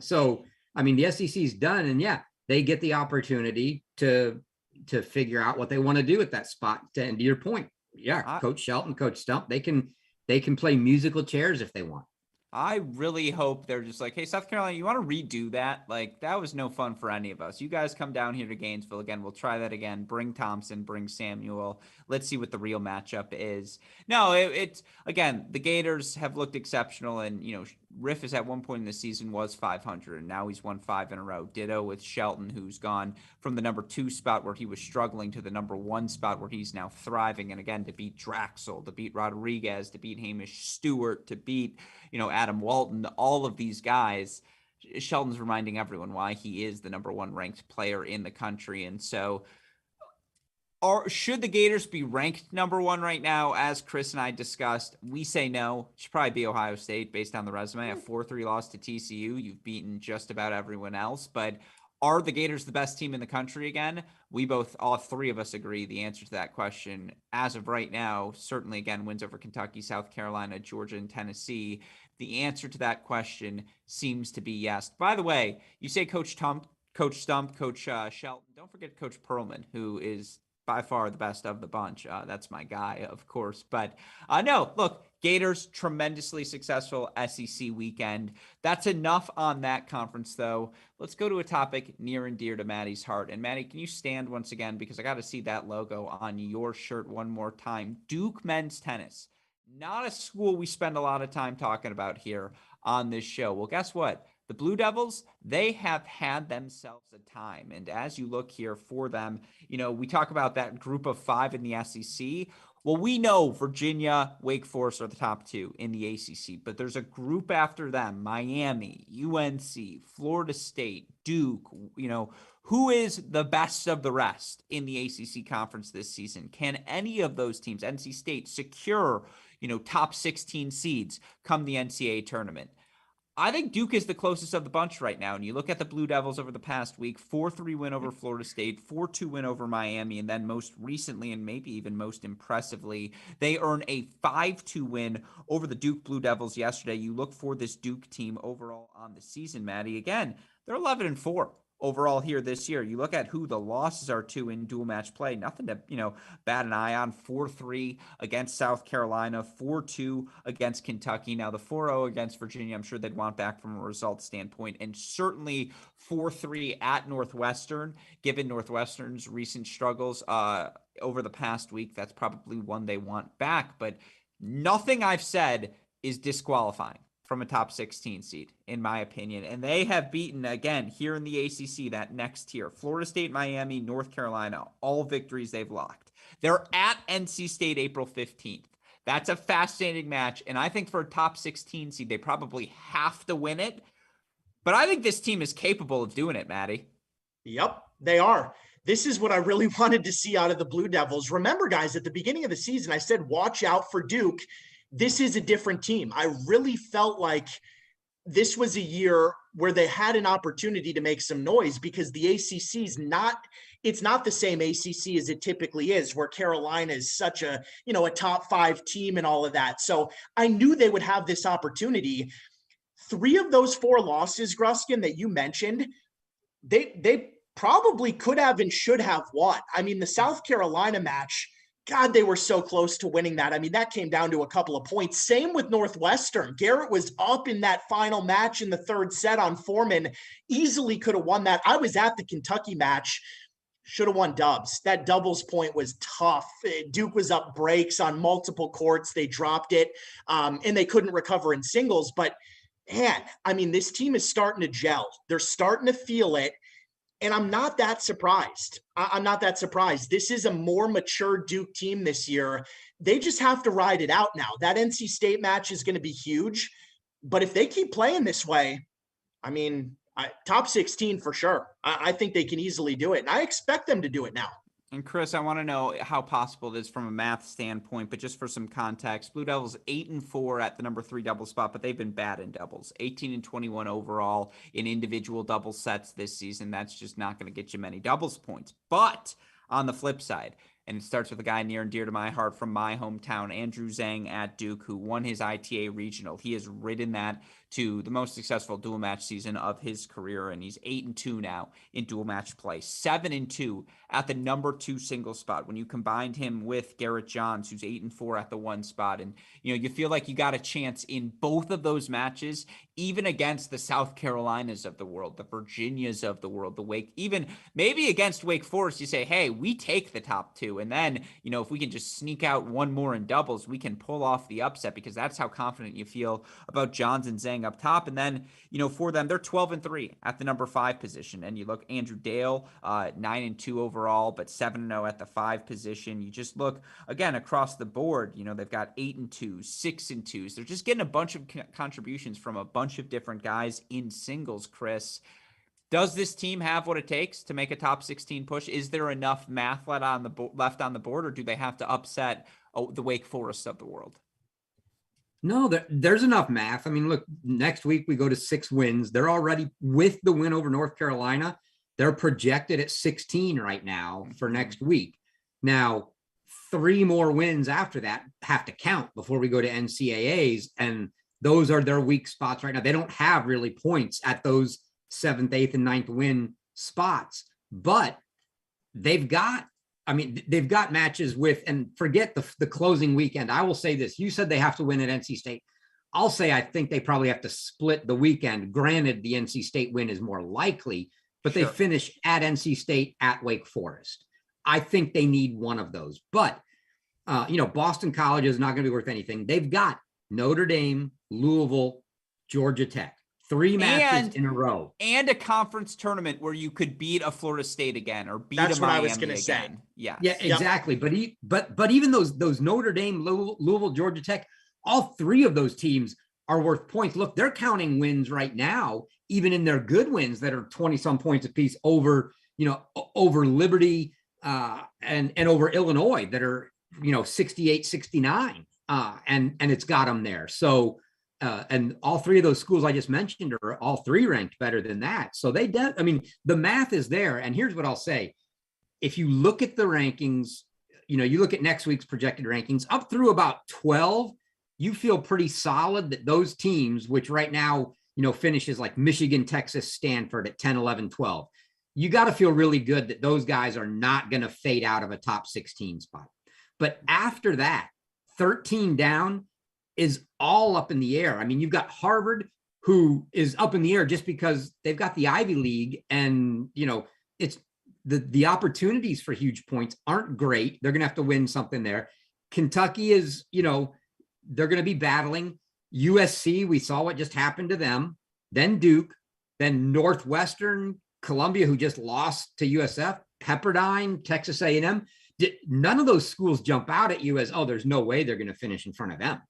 So, I mean, the SEC's done, and yeah, they get the opportunity to figure out what they want to do at that spot. And to your point, yeah, Coach Shelton, Coach Stump, they can play musical chairs if they want. I really hope they're just like, hey, South Carolina, you want to redo that? Like, that was no fun for any of us. You guys come down here to Gainesville again. We'll try that again. Bring Thompson, bring Samuel. Let's see what the real matchup is. No, it's again, the Gators have looked exceptional. And, you know, Riff is at one point in the season was 500, and now he's won 5 in a row. Ditto with Shelton, who's gone from the number 2 spot where he was struggling to the number 1 spot where he's now thriving. And again, to beat Draxel, to beat Rodriguez, to beat Hamish Stewart, to beat, you know, Adam Walton, all of these guys, Shelton's reminding everyone why he is the number 1 ranked player in the country. And so should the Gators be ranked number 1 right now? As Chris and I discussed, we say no. It should probably be Ohio State based on the resume. A 4-3 loss to TCU. You've beaten just about everyone else, but are the Gators the best team in the country again? All 3 of us agree the answer to that question as of right now, certainly again, wins over Kentucky, South Carolina, Georgia, and Tennessee. The answer to that question seems to be yes. By the way, you say Coach Stump, Coach Shelton. Don't forget Coach Perlman, who is by far the best of the bunch. That's my guy, of course. But no, look, Gators, tremendously successful SEC weekend. That's enough on that conference, though. Let's go to a topic near and dear to Maddie's heart. And Maddie, can you stand once again? Because I got to see that logo on your shirt one more time. Duke men's tennis. Not a school we spend a lot of time talking about here on this show. Well, guess what? The Blue Devils, they have had themselves a time. And as you look here for them, you know, we talk about that group of 5 in the SEC. Well, we know Virginia, Wake Forest are the top 2 in the ACC, but there's a group after them, Miami, UNC, Florida State, Duke, you know, who is the best of the rest in the ACC conference this season? Can any of those teams, NC State, secure, you know, top 16 seeds come the NCAA tournament? I think Duke is the closest of the bunch right now. And you look at the Blue Devils over the past week, 4-3 win over Florida State, 4-2 win over Miami, and then most recently, and maybe even most impressively, they earn a 5-2 win over the Duke Blue Devils yesterday. You look for this Duke team overall on the season, Maddie. Again, they're 11-4. Overall here this year. You look at who the losses are to in dual match play, nothing to, you know, bat an eye on. 4-3 against South Carolina, 4-2 against Kentucky. Now the 4-0 against Virginia, I'm sure they'd want back from a result standpoint, and certainly 4-3 at Northwestern, given Northwestern's recent struggles over the past week. That's probably one they want back, but nothing I've said is disqualifying from a top 16 seed, in my opinion. And they have beaten, again, here in the ACC, that next tier, Florida State, Miami, North Carolina, all victories they've locked. They're at NC State April 15th. That's a fascinating match. And I think for a top 16 seed, they probably have to win it. But I think this team is capable of doing it, Maddie. Yep, they are. This is what I really wanted to see out of the Blue Devils. Remember, guys, at the beginning of the season, I said, watch out for Duke. This is a different team. I really felt like this was a year where they had an opportunity to make some noise, because the ACC is it's not the same ACC as it typically is, where Carolina is such a, you know, a top 5 team and all of that. So I knew they would have this opportunity. 3 of those 4 losses, Gruskin, that you mentioned, they probably could have and should have won. I mean, the South Carolina match, God, they were so close to winning that. I mean, that came down to a couple of points. Same with Northwestern. Garrett was up in that final match in the 3rd set on Foreman. Easily could have won that. I was at the Kentucky match. Should have won dubs. That doubles point was tough. Duke was up breaks on multiple courts. They dropped it, and they couldn't recover in singles. But, man, I mean, this team is starting to gel. They're starting to feel it. And I'm not that surprised. I'm not that surprised. This is a more mature Duke team this year. They just have to ride it out now. That NC State match is going to be huge. But if they keep playing this way, I mean, top 16 for sure. I think they can easily do it. And I expect them to do it now. And Chris, I want to know how possible it is from a math standpoint, but just for some context, Blue Devils 8-4 at the number 3 double spot, but they've been bad in doubles. 18-21 overall in individual double sets this season. That's just not going to get you many doubles points. But on the flip side, and it starts with a guy near and dear to my heart from my hometown, Andrew Zhang at Duke, who won his ITA regional. He has ridden that to the most successful dual match season of his career, and he's 8-2 now in dual match play, 7-2 at the number 2 single spot. When you combined him with Garrett Johns, who's 8-4 at the 1 spot, and you feel like you got a chance in both of those matches, even against the South Carolinas of the world, the Virginias of the world, the Wake, even maybe against Wake Forest, you say, hey, we take the top 2. And then, if we can just sneak out one more in doubles, we can pull off the upset, because that's how confident you feel about Johns and Zhang up top. And then, for them, they're 12-3 at the number 5 position. And you look, Andrew Dale, 9-2 overall, but 7-0 at the 5 position. You just look again across the board, they've got 8-2, 6-2s. They're just getting a bunch of contributions from a bunch of different guys in singles. Chris, does this team have what it takes to make a top 16 push? Is there enough math left on the board, or do they have to upset the Wake Forest of the world? No, there's enough math. I mean, look, next week we go to 6 wins. They're already, with the win over North Carolina, they're projected at 16 right now for next week. Now, 3 more wins after that have to count before we go to NCAAs, and those are their weak spots right now. They don't have really points at those 7th, 8th, and 9th win spots, but they've got matches with, and forget the closing weekend. I will say this. You said they have to win at NC State. I'll say I think they probably have to split the weekend. Granted, the NC State win is more likely, but They finish at NC State, at Wake Forest. I think they need one of those. But, Boston College is not going to be worth anything. They've got Notre Dame, Louisville, Georgia Tech. 3 matches in a row. And a conference tournament where you could beat a Florida State again, or beat That's a what Miami I was going to say. Yeah. Yeah, exactly. Yep. But even those Notre Dame, Louisville, Georgia Tech, all 3 of those teams are worth points. Look, they're counting wins right now, even in their good wins that are 20-some points apiece over Liberty and over Illinois that are, 68, 69. And it's got them there. So, and all 3 of those schools I just mentioned are all 3 ranked better than that. So the math is there. And here's what I'll say. If you look at the rankings, you look at next week's projected rankings up through about 12, you feel pretty solid that those teams, which right now, finishes like Michigan, Texas, Stanford at 10, 11, 12, you got to feel really good that those guys are not going to fade out of a top 16 spot. But after that, 13 down is all up in the air. I mean, you've got Harvard, who is up in the air just because they've got the Ivy League, and it's the opportunities for huge points aren't great. They're gonna have to win something there. Kentucky is, they're gonna be battling. USC, we saw what just happened to them. Then Duke, then Northwestern, Columbia, who just lost to USF, Pepperdine, Texas A&M. None of those schools jump out at you as, oh, there's no way they're gonna finish in front of them.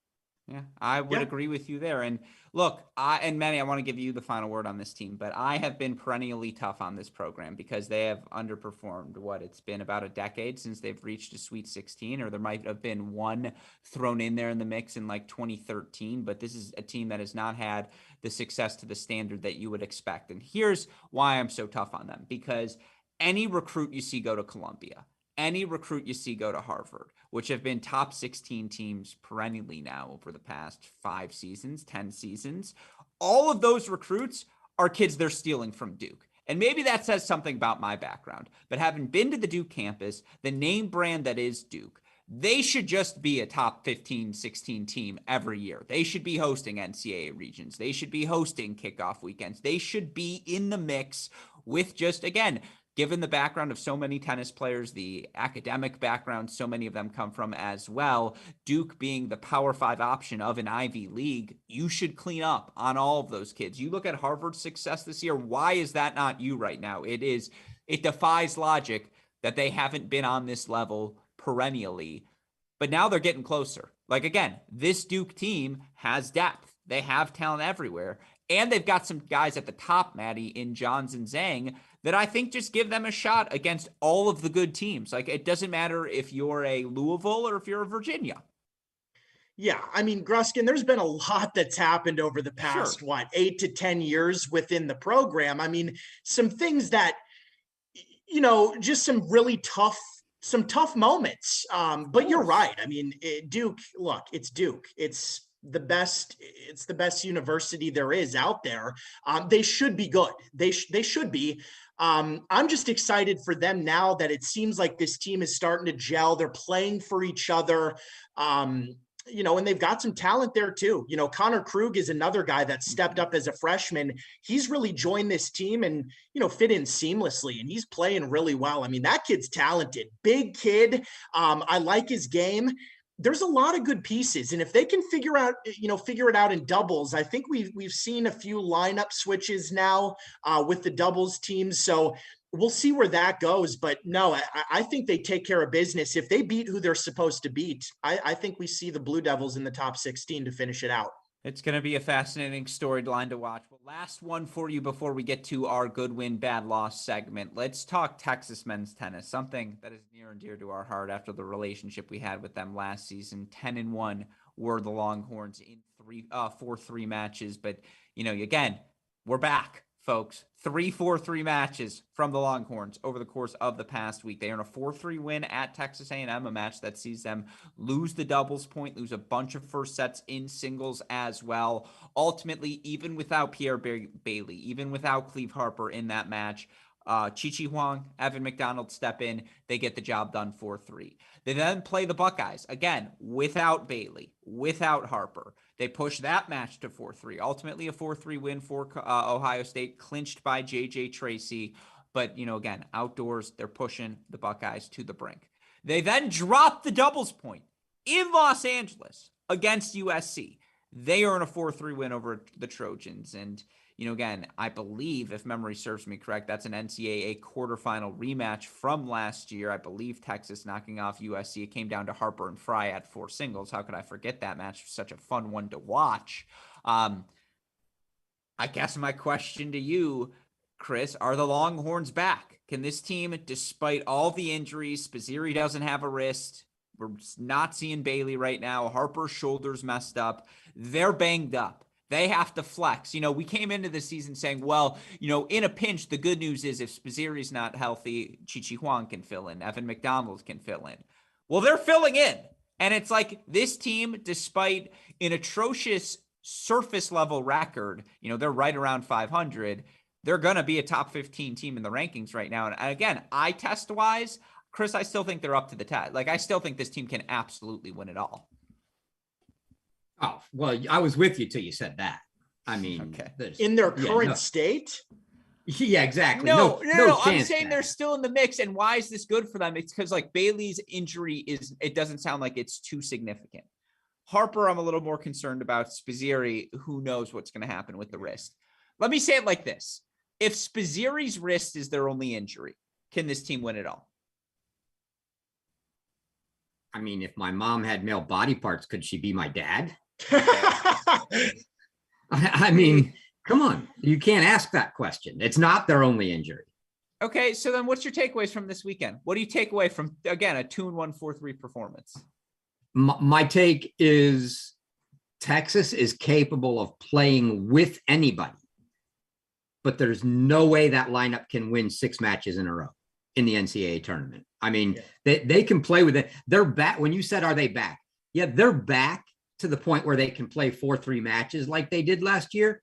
Yeah, I would agree with you there. And look, Manny, I want to give you the final word on this team, but I have been perennially tough on this program because they have underperformed. It's been about a decade since they've reached a Sweet 16, or there might have been one thrown in there in the mix in like 2013, but this is a team that has not had the success to the standard that you would expect. And here's why I'm so tough on them, because any recruit you see go to Columbia, any recruit you see go to Harvard, which have been top 16 teams perennially now over the past 5 seasons, 10 seasons, all of those recruits are kids they're stealing from Duke. And maybe that says something about my background, but having been to the Duke campus, the name brand that is Duke, they should just be a top 15, 16 team every year. They should be hosting NCAA regions. They should be hosting kickoff weekends. They should be in the mix with just, again, given the background of so many tennis players, the academic background so many of them come from as well, Duke being the Power 5 option of an Ivy League, you should clean up on all of those kids. You look at Harvard's success this year, why is that not you right now? It defies logic that they haven't been on this level perennially, but now they're getting closer. Like, again, this Duke team has depth. They have talent everywhere. And they've got some guys at the top, Maddie, in Johns and Zhang, that I think just give them a shot against all of the good teams. Like, it doesn't matter if you're a Louisville or if you're a Virginia. Yeah, I mean, Gruskin, there's been a lot that's happened over the past, Sure. 8 to 10 years within the program. I mean, some things that, just some tough moments. But you're right. I mean, Duke, look, it's Duke. It's the best university there is out there. They should be good. They should be. I'm just excited for them now that it seems like this team is starting to gel. They're playing for each other. And they've got some talent there too. Connor Krug is another guy that stepped up as a freshman. He's really joined this team and, fit in seamlessly, and he's playing really well. I mean, that kid's talented, big kid. I like his game. There's a lot of good pieces. And if they can figure it out in doubles, I think we've seen a few lineup switches now with the doubles teams. So we'll see where that goes. But no, I think they take care of business. If they beat who they're supposed to beat, I think we see the Blue Devils in the top 16 to finish it out. It's going to be a fascinating storyline to watch. Well, last one for you before we get to our good win, bad loss segment. Let's talk Texas men's tennis, something that is near and dear to our heart after the relationship we had with them last season. 10-1 were the Longhorns in 4-3 matches. But, again, we're back, folks. 3 4-3 matches from the Longhorns over the course of the past week. They earn a 4-3 win at Texas A&M, a match that sees them lose the doubles point, lose a bunch of first sets in singles as well. Ultimately, even without Pierre Bailey, even without Cleve Harper in that match, Chi Huang, Evan McDonald step in. They get the job done 4-3. They then play the Buckeyes, again, without Bailey, without Harper. They push that match to 4-3. Ultimately, a 4-3 win for Ohio State, clinched by J.J. Tracy. But, again, outdoors, they're pushing the Buckeyes to the brink. They then drop the doubles point in Los Angeles against USC. They earn a 4-3 win over the Trojans. And, again, I believe, if memory serves me correct, that's an NCAA quarterfinal rematch from last year. I believe Texas knocking off USC. It came down to Harper and Fry at 4 singles. How could I forget that match? It was such a fun one to watch. I guess my question to you, Chris, are the Longhorns back? Can this team, despite all the injuries, Spizzirri doesn't have a wrist, we're not seeing Bailey right now, Harper's shoulder's messed up, they're banged up. They have to flex. We came into the season saying, well, in a pinch, the good news is if Spizzirri's not healthy, Chi Huang can fill in. Evan McDonald can fill in. Well, they're filling in. And it's like this team, despite an atrocious surface level record, they're right around 500. They're going to be a top 15 team in the rankings right now. And again, eye test wise, Chris, I still think they're up to the test. Like, I still think this team can absolutely win it all. Oh, well, I was with you till you said that. I mean, okay. In their current state? Yeah, exactly. No. I'm saying they're still in the mix. And why is this good for them? It's because Bailey's injury it doesn't sound like it's too significant. Harper, I'm a little more concerned about. Spizzirri, who knows what's going to happen with the wrist. Let me say it like this. If Spizzirri's wrist is their only injury, can this team win it all? I mean, if my mom had male body parts, could she be my dad? I mean, come on. You can't ask that question. It's not their only injury. Okay, so then what's your takeaways from this weekend? What do you take away from, again, a 2-1, 4-3 performance? My take is Texas is capable of playing with anybody, but there's no way that lineup can win 6 matches in a row in the NCAA tournament. I mean, they can play with it. They're back. When you said, are they back? Yeah, they're back to the point where they can play 4-3 matches like they did last year,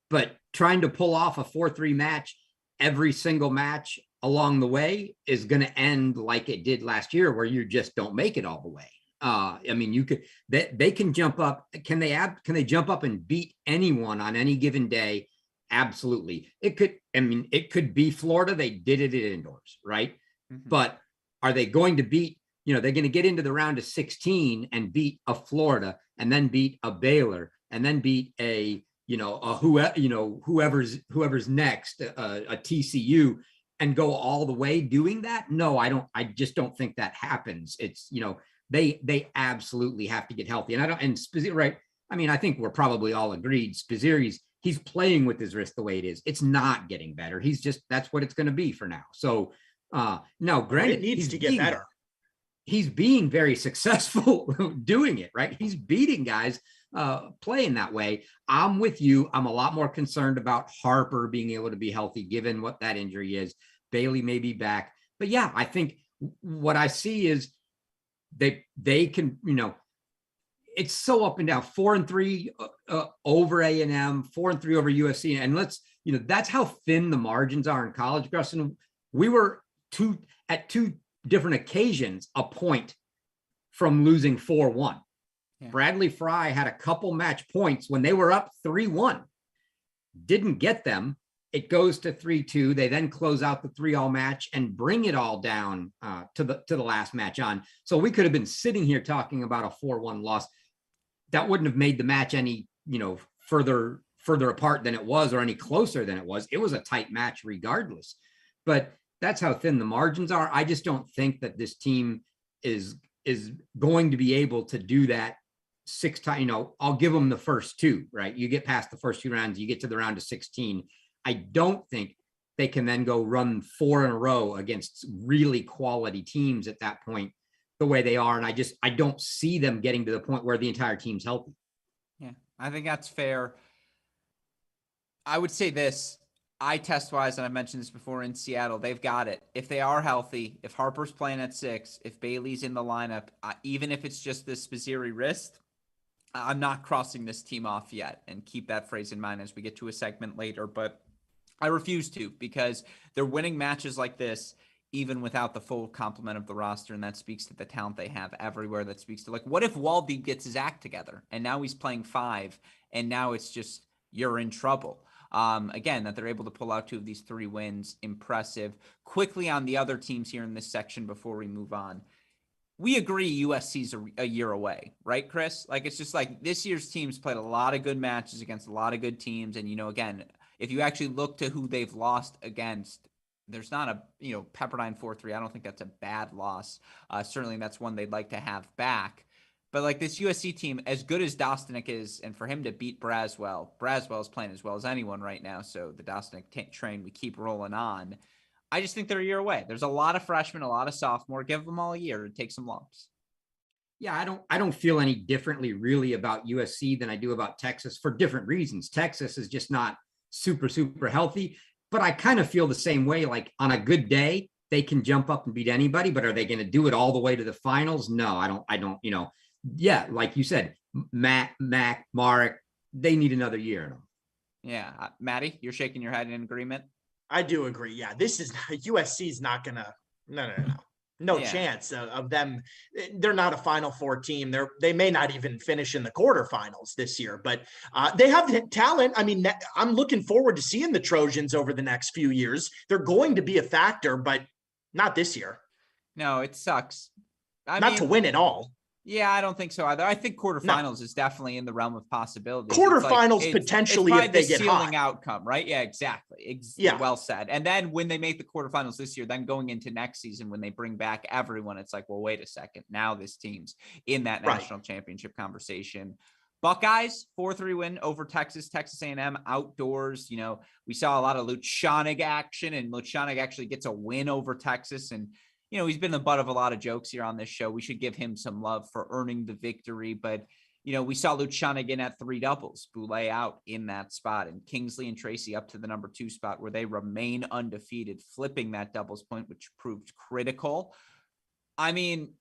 but trying to pull off a 4-3 match every single match along the way is going to end like it did last year, where you just don't make it all the way. I mean, they can jump up. Can they jump up and beat anyone on any given day? Absolutely. It could be Florida. They did it at indoors, right? Mm-hmm. But are they going to beat, they're going to get into the round of 16 and beat a Florida and then beat a Baylor and then beat whoever's next, a TCU, and go all the way doing that? No, I just don't think that happens. It's, they absolutely have to get healthy. And Spizzirri, right? I mean, I think we're probably all agreed. Spizzirri's he's playing with his wrist the way it is. It's not getting better. That's what it's going to be for now. So no, granted, it needs to get better. He's being very successful doing it, right? He's beating guys playing that way. I'm with you. I'm a lot more concerned about Harper being able to be healthy, given what that injury is. Bailey may be back. But yeah, I think what I see is they can, it's so up and down. 4-3 over A&M, 4-3 over USC. And that's how thin the margins are in college, Gruskin. We were at two different occasions a point from losing 4-1. Yeah. Bradley Fry had a couple match points when they were up 3-1. Didn't get them. It goes to 3-2. They then close out the 3-all match and bring it all down to the last match on. So we could have been sitting here talking about a 4-1 loss. That wouldn't have made the match any, further apart than it was, or any closer than it was. It was a tight match regardless. But that's how thin the margins are. I just don't think that this team is going to be able to do that 6 times. I'll give them the first 2, right? You get past the first 2 rounds, you get to the round of 16. I don't think they can then go run 4 in a row against really quality teams at that point the way they are. And I don't see them getting to the point where the entire team's healthy. Yeah, I think that's fair. I would say this. Eye test wise, and I mentioned this before, in Seattle, they've got it. If they are healthy, if Harper's playing at 6, if Bailey's in the lineup, even if it's just the Spizzirri wrist, I'm not crossing this team off yet. And keep that phrase in mind as we get to a segment later. But I refuse to, because they're winning matches like this even without the full complement of the roster, and that speaks to the talent they have everywhere. That speaks to, what if Walby gets his act together and now he's playing 5, and now it's just you're in trouble. Again, that they're able to pull out 2 of these 3 wins, impressive. Quickly on the other teams here in this section before we move on. We agree USC's a year away, right, Chris? It's just this year's teams played a lot of good matches against a lot of good teams. And, again, if you actually look to who they've lost against, there's not a, Pepperdine 4-3. I don't think that's a bad loss. Certainly that's one they'd like to have back. But this USC team, as good as Dostanek is, and for him to beat Braswell is playing as well as anyone right now. So the Dostanek train, we keep rolling on. I just think they're a year away. There's a lot of freshmen, a lot of sophomore. Give them all a year to take some lumps. Yeah, I don't feel any differently really about USC than I do about Texas, for different reasons. Texas is just not super, super healthy, but I kind of feel the same way. On a good day, they can jump up and beat anybody, but are they going to do it all the way to the finals? No, I don't, yeah, like you said, Mac, Marek, they need another year in them. Yeah. Maddie, you're shaking your head in agreement? I do agree. Yeah, this is USC is not going to, no chance of them. They're not a Final Four team. They may not even finish in the quarterfinals this year, but they have talent. I mean, I'm looking forward to seeing the Trojans over the next few years. They're going to be a factor, but not this year. No, it sucks. Not to win it all. Yeah, I don't think so either. I think quarterfinals is definitely in the realm of possibilities. Quarterfinals potentially if they get ceiling hot. Outcome, right? Yeah, exactly. Yeah. Well said. And then when they make the quarterfinals this year, then going into next season, when they bring back everyone, it's well, wait a second. Now this team's in that national championship conversation. Buckeyes, 4-3 win over Texas A&M outdoors. We saw a lot of Luchanig action, and Luchanig actually gets a win over Texas. And he's been the butt of a lot of jokes here on this show. We should give him some love for earning the victory. But, we saw Luchanig in at 3 doubles, Boulay out in that spot, and Kingsley and Tracy up to the number 2 spot where they remain undefeated, flipping that doubles point, which proved critical. I mean,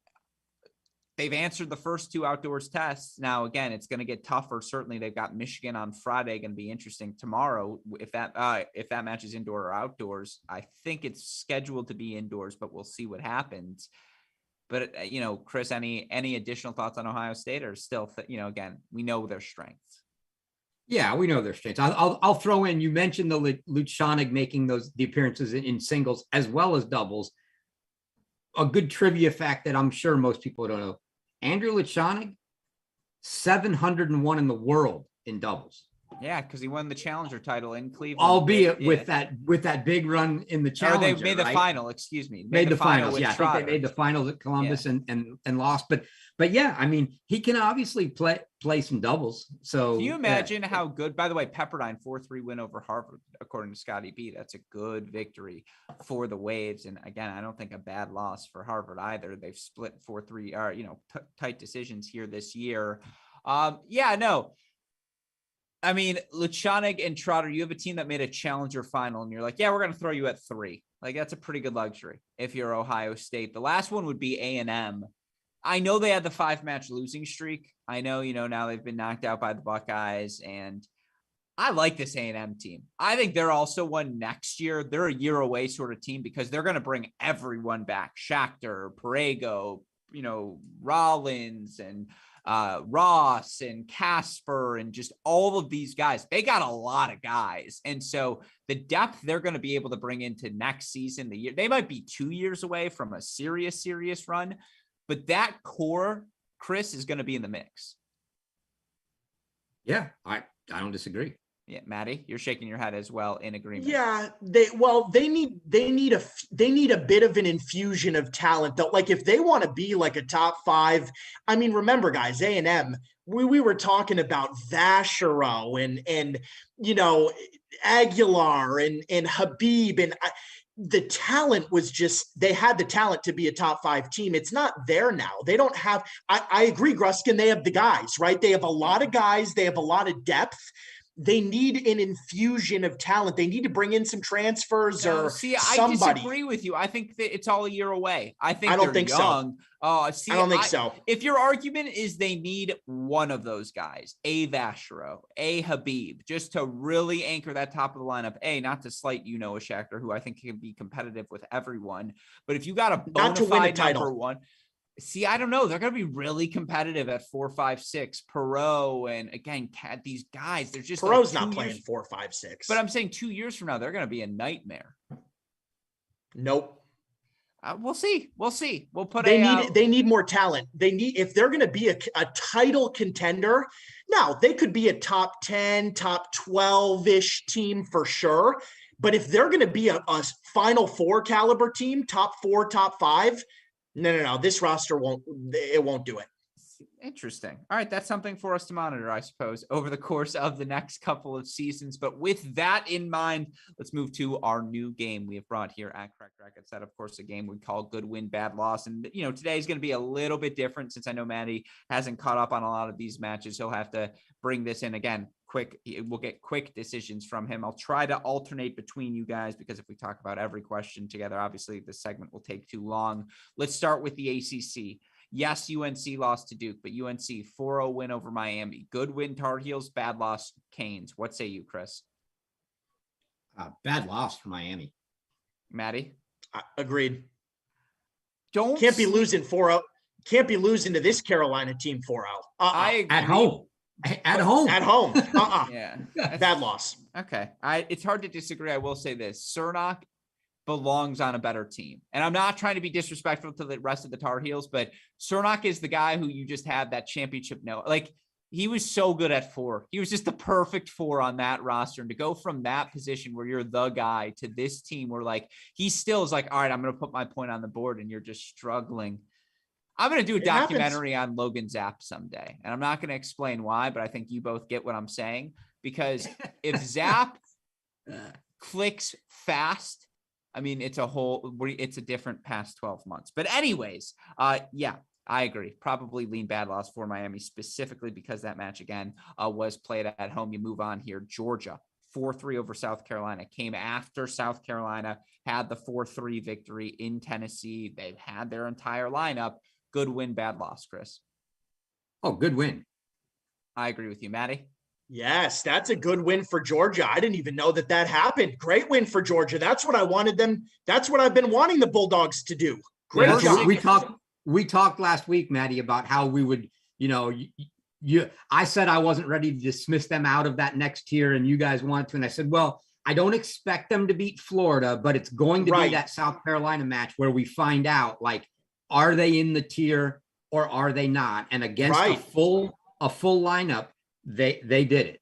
they've answered the first 2 outdoors tests. Now, again, it's going to get tougher. Certainly, they've got Michigan on Friday. Going to be interesting tomorrow. If that match is indoor or outdoors, I think it's scheduled to be indoors, but we'll see what happens. But Chris, any additional thoughts on Ohio State, or still, again, we know their strengths. Yeah, we know their strengths. I'll throw in. You mentioned the Luchanig making the appearances in singles as well as doubles. A good trivia fact that I'm sure most people don't know: Andrew Luchanig, 701 in the world in doubles. Yeah, because he won the Challenger title in Cleveland, albeit with that big run in the Challenger. Or they made the final. Excuse me, made the finals. Yeah, Trotter. I think they made the finals at Columbus and lost. But yeah, I mean, he can obviously play some doubles. So can you imagine how good? By the way, Pepperdine 4-3 win over Harvard, according to Scotty B. That's a good victory for the Waves. And again, I don't think a bad loss for Harvard either. They've split 4-3, tight decisions here this year. I mean, Luchanik and Trotter, you have a team that made a Challenger final, and you're like, yeah, we're going to throw you at 3. Like, that's a pretty good luxury if you're Ohio State. The last one would be A&M. I know they had the 5-match losing streak. I know, now they've been knocked out by the Buckeyes, and I like this A&M team. I think they're also one next year. They're a year away sort of team because they're going to bring everyone back. Shachter, Perego, Rollins, and Ross and Casper and just all of these guys. They got a lot of guys. And so the depth they're going to be able to bring into next season, they might be 2 years away from a serious run, but that core, Chris, is going to be in the mix. Yeah, I don't disagree. Yeah, Maddie, you're shaking your head as well in agreement. Yeah, they need a bit of an infusion of talent though. Like if they want to be like a top 5, I mean, remember guys, A&M, we were talking about Vachereau and Aguilar and Habib and the talent was just, they had the talent to be a top 5 team. It's not there now. They don't have, I agree, Gruskin, they have the guys, right? They have a lot of guys. They have a lot of depth. They need an infusion of talent. They need to bring in some transfers or somebody. I disagree with you. I think that it's all a year away. I don't think young. So. I don't think so. If your argument is they need one of those guys, a Vachereau, a Habib, just to really anchor that top of the lineup, not to slight, a Shachter, who I think can be competitive with everyone. But if you got a bona fide number one, I don't know. They're going to be really competitive at 4, 5, 6. Perot and again, these guys. They're just Perot's not playing 4, 5, 6. But I'm saying 2 years from now, they're going to be a nightmare. Nope. We'll see. We'll put. They need more talent. If they're going to be a title contender. Now they could be a top 10, top 12-ish team for sure. But if they're going to be a Final Four caliber team, top 4, top 5. No. This roster won't do it. Interesting. All right. That's something for us to monitor, I suppose, over the course of the next couple of seasons. But with that in mind, let's move to our new game we have brought here at Cracked Racquets. That, of course, a game we call Good Win, Bad Loss. And, today is going to be a little bit different since I know Maddie hasn't caught up on a lot of these matches. He'll have to bring this in again. We'll get quick decisions from him. I'll try to alternate between you guys because if we talk about every question together, obviously this segment will take too long. Let's start with the ACC. Yes, UNC lost to Duke, but UNC 4-0 win over Miami. Good win, Tar Heels. Bad loss, Canes. What say you, Chris? Bad loss for Miami. Maddie? Agreed. Can't be losing 4-0. Can't be losing to this Carolina team 4-0. I agree. At home. Yeah. Bad loss. Okay. It's hard to disagree. I will say this. Cernak belongs on a better team. And I'm not trying to be disrespectful to the rest of the Tar Heels, but Cernak is the guy who you just have that championship note. Like he was so good at 4. He was just the perfect 4 on that roster. And to go from that position where you're the guy to this team where like, he still is like, all right, I'm going to put my point on the board and you're just struggling. I'm going to do a documentary on Logan Zapp someday. And I'm not going to explain why, but I think you both get what I'm saying. Because if Zapp clicks fast, I mean, it's a different past 12 months. But anyways, yeah, I agree. Probably lean bad loss for Miami, specifically because that match, again, was played at home. You move on here. Georgia, 4-3 over South Carolina. Came after South Carolina had the 4-3 victory in Tennessee. They've had their entire lineup. Good win, bad loss, Chris. Oh, good win. I agree with you, Maddie. Yes, that's a good win for Georgia. I didn't even know that happened. Great win for Georgia. That's what I wanted them. That's what I've been wanting the Bulldogs to do. Great job. We talked last week, Maddie, about how we would, I said I wasn't ready to dismiss them out of that next tier and you guys wanted to. And I said, well, I don't expect them to beat Florida, but it's going to be that South Carolina match where we find out, like, are they in the tier or are they not? And against a full lineup, they did it.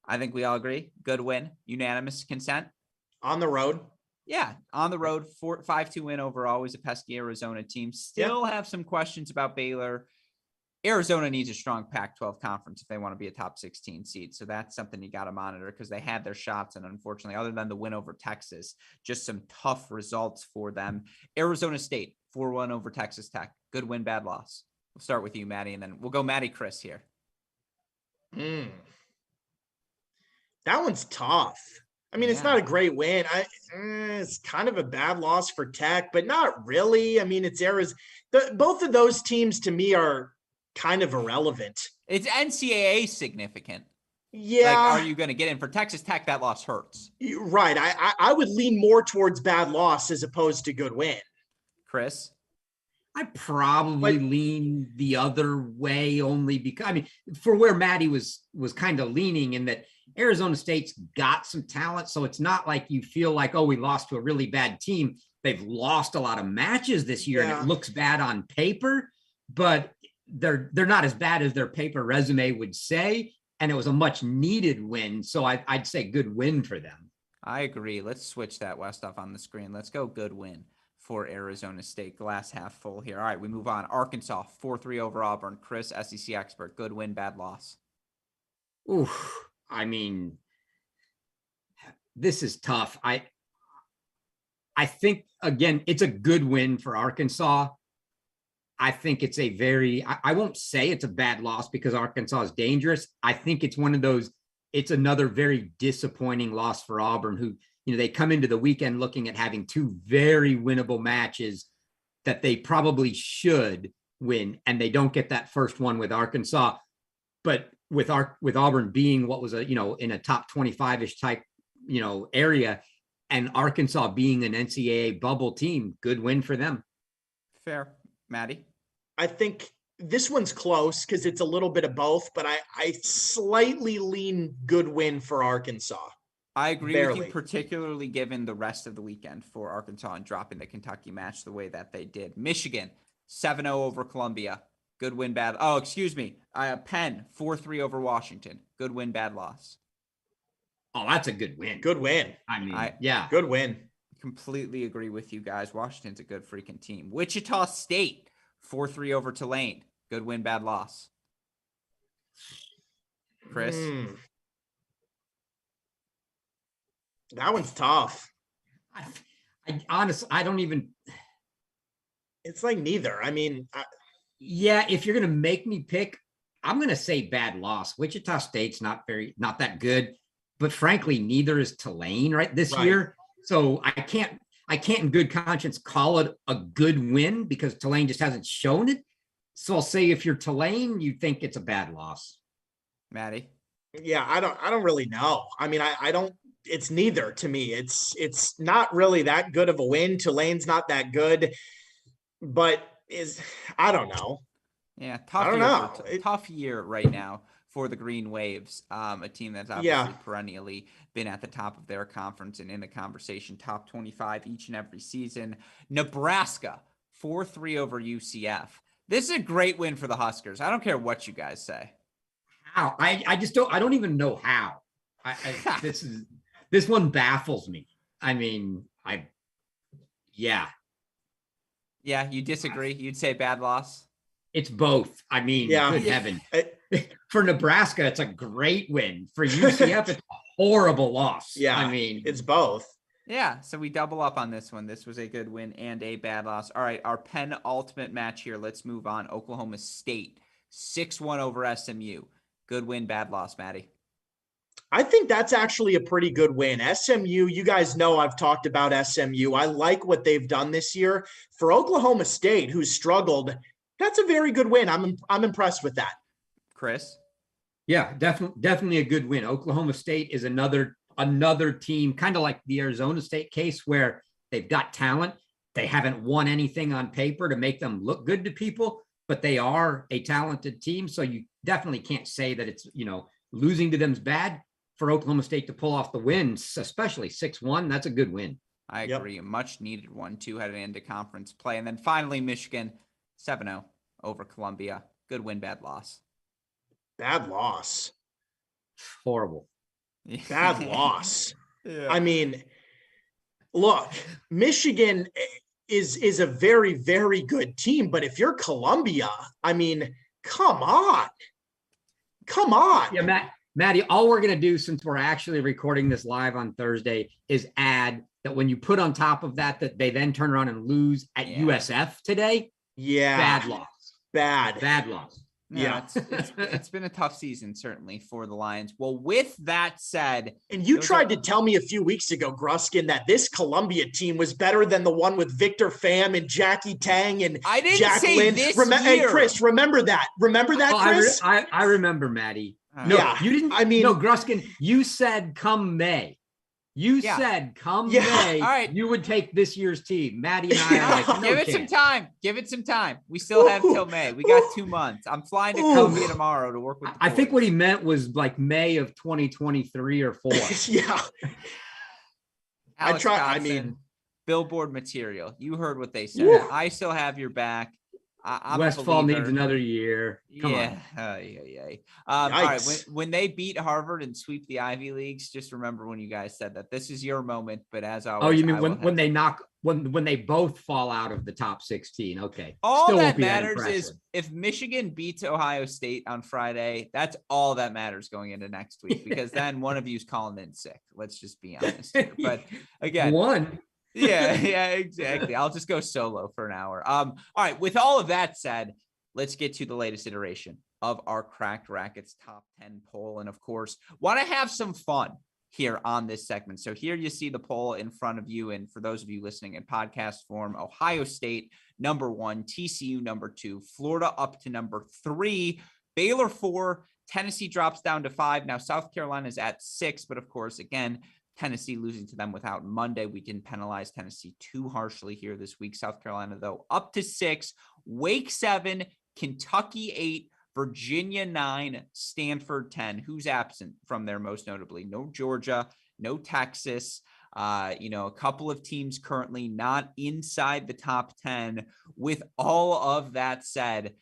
I think we all agree. Good win. Unanimous consent. On the road. Yeah, on the road, 5-2 win over always a pesky Arizona team. Still have some questions about Baylor. Arizona needs a strong Pac-12 conference if they want to be a top 16 seed. So that's something you got to monitor because they had their shots. And unfortunately, other than the win over Texas, just some tough results for them. Arizona State, 4-1 over Texas Tech. Good win, bad loss. We'll start with you, Maddie, and then we'll go Maddie, Chris here. That one's tough. I mean, it's not a great win. It's kind of a bad loss for Tech, but not really. I mean, it's Arizona. Both of those teams to me are kind of irrelevant. It's NCAA significant. Yeah. Like, are you going to get in for Texas Tech? That loss hurts. Right. I would lean more towards bad loss as opposed to good win. Chris? I probably lean the other way only because, I mean, for where Maddie was kind of leaning in that Arizona State's got some talent. So it's not like you feel like, oh, we lost to a really bad team. They've lost a lot of matches this year and it looks bad on paper, but they're not as bad as their paper resume would say. And it was a much needed win. So I'd say good win for them. I agree. Let's switch that West off on the screen. Let's go good win for Arizona State. Glass half full here. All right, we move on. Arkansas, 4-3 over Auburn. Chris, SEC expert. Good win, bad loss. Oof. I mean, this is tough. I think, again, it's a good win for Arkansas. I think it's a very, I won't say it's a bad loss because Arkansas is dangerous. I think it's one of those, it's another very disappointing loss for Auburn, who, you know, they come into the weekend looking at having two very winnable matches that they probably should win, and they don't get that first one with Arkansas. But with Auburn being what was in a top 25-ish type, area, and Arkansas being an NCAA bubble team, good win for them. Fair. Maddie? I think this one's close because it's a little bit of both, but I slightly lean good win for Arkansas. I agree with you, particularly given the rest of the weekend for Arkansas and dropping the Kentucky match the way that they did. Michigan, 7-0 over Columbia. Good win, bad. Oh, excuse me. Penn, 4-3 over Washington. Good win, bad loss. Oh, that's a good win. Good win. I mean, yeah. Good win. Completely agree with you guys. Washington's a good freaking team. Wichita State, 4-3 over Tulane. Good win, bad loss. Chris? That one's tough. I honestly, I don't even. It's like neither. I mean, yeah, if you're going to make me pick, I'm going to say bad loss. Wichita State's not that good, but frankly, neither is Tulane this year. So I can't in good conscience call it a good win because Tulane just hasn't shown it. So I'll say if you're Tulane, you think it's a bad loss. Maddie? Yeah, I don't really know. I mean, I don't. It's neither to me. It's not really that good of a win. Tulane's not that good, but I don't know. Yeah, tough year right now for the Green Waves, a team that's obviously perennially been at the top of their conference and in the conversation, top 25 each and every season. Nebraska, 4-3 over UCF. This is a great win for the Huskers. I don't care what you guys say. How? I just don't. I don't even know how. This one baffles me. I mean, yeah. Yeah, you disagree? You'd say bad loss? It's both. I mean, good heaven. For Nebraska, it's a great win. For UCF, it's a horrible loss. Yeah, I mean, it's both. Yeah, so we double up on this one. This was a good win and a bad loss. All right, our penultimate match here. Let's move on. Oklahoma State, 6-1 over SMU. Good win, bad loss, Maddie. I think that's actually a pretty good win. SMU, you guys know I've talked about SMU. I like what they've done this year. For Oklahoma State, who's struggled, that's a very good win. I'm impressed with that. Chris? Yeah, definitely a good win. Oklahoma State is another team, kind of like the Arizona State case, where they've got talent. They haven't won anything on paper to make them look good to people, but they are a talented team. So you definitely can't say that it's, losing to them's bad. For Oklahoma State to pull off the wins, especially 6-1, that's a good win. I agree. A much needed one, too, heading into conference play. And then finally, Michigan, 7-0 over Columbia. Good win, bad loss. Bad loss. Horrible. Bad loss. Yeah. I mean, look, Michigan is a very, very good team, but if you're Columbia, I mean, come on. Yeah, Maddie, all we're going to do, since we're actually recording this live on Thursday, is add that when you put on top of that they then turn around and lose at USF today. Yeah. Bad loss. Bad loss. No, yeah, it's been a tough season, certainly, for the Lions. Well, with that said, and you tried to tell me a few weeks ago, Gruskin, that this Columbia team was better than the one with Victor Pham and Jackie Tang and I didn't Jack say Lynch. This year. Hey, Chris, remember that? Chris? I remember, Maddie. No, yeah, you didn't. I mean, no, Gruskin, you said come May. You said come May, all right, you would take this year's team. Maddie and I are like, no, give it some time. Give it some time. We still have till May. We got 2 months. I'm flying to Columbia tomorrow to work with the boys. I think what he meant was like May of 2023 or 4. Yeah. Alex I mean, billboard material. You heard what they said. Woo. I still have your back. I'm Westfall needs another year. Come on. All right. When they beat Harvard and sweep the Ivy Leagues, just remember when you guys said that this is your moment. But as always, oh, you mean when they both fall out of the top 16? Okay. All still that matters is if Michigan beats Ohio State on Friday. That's all that matters going into next week, because then one of you's calling in sick. Let's just be honest here. But again, one. Yeah, exactly. I'll just go solo for an hour. All right. With all of that said, let's get to the latest iteration of our Cracked Racquets top 10 poll. And of course, want to have some fun here on this segment. So here you see the poll in front of you. And for those of you listening in podcast form, Ohio State, number 1, TCU, number 2, Florida up to number 3, Baylor 4, Tennessee drops down to 5. Now, South Carolina is at 6, but of course, again, Tennessee losing to them without Monday. We didn't penalize Tennessee too harshly here this week. South Carolina, though, up to 6, Wake 7, Kentucky 8, Virginia 9, Stanford 10. Who's absent from there most notably? No Georgia, no Texas. A couple of teams currently not inside the top 10. With all of that said,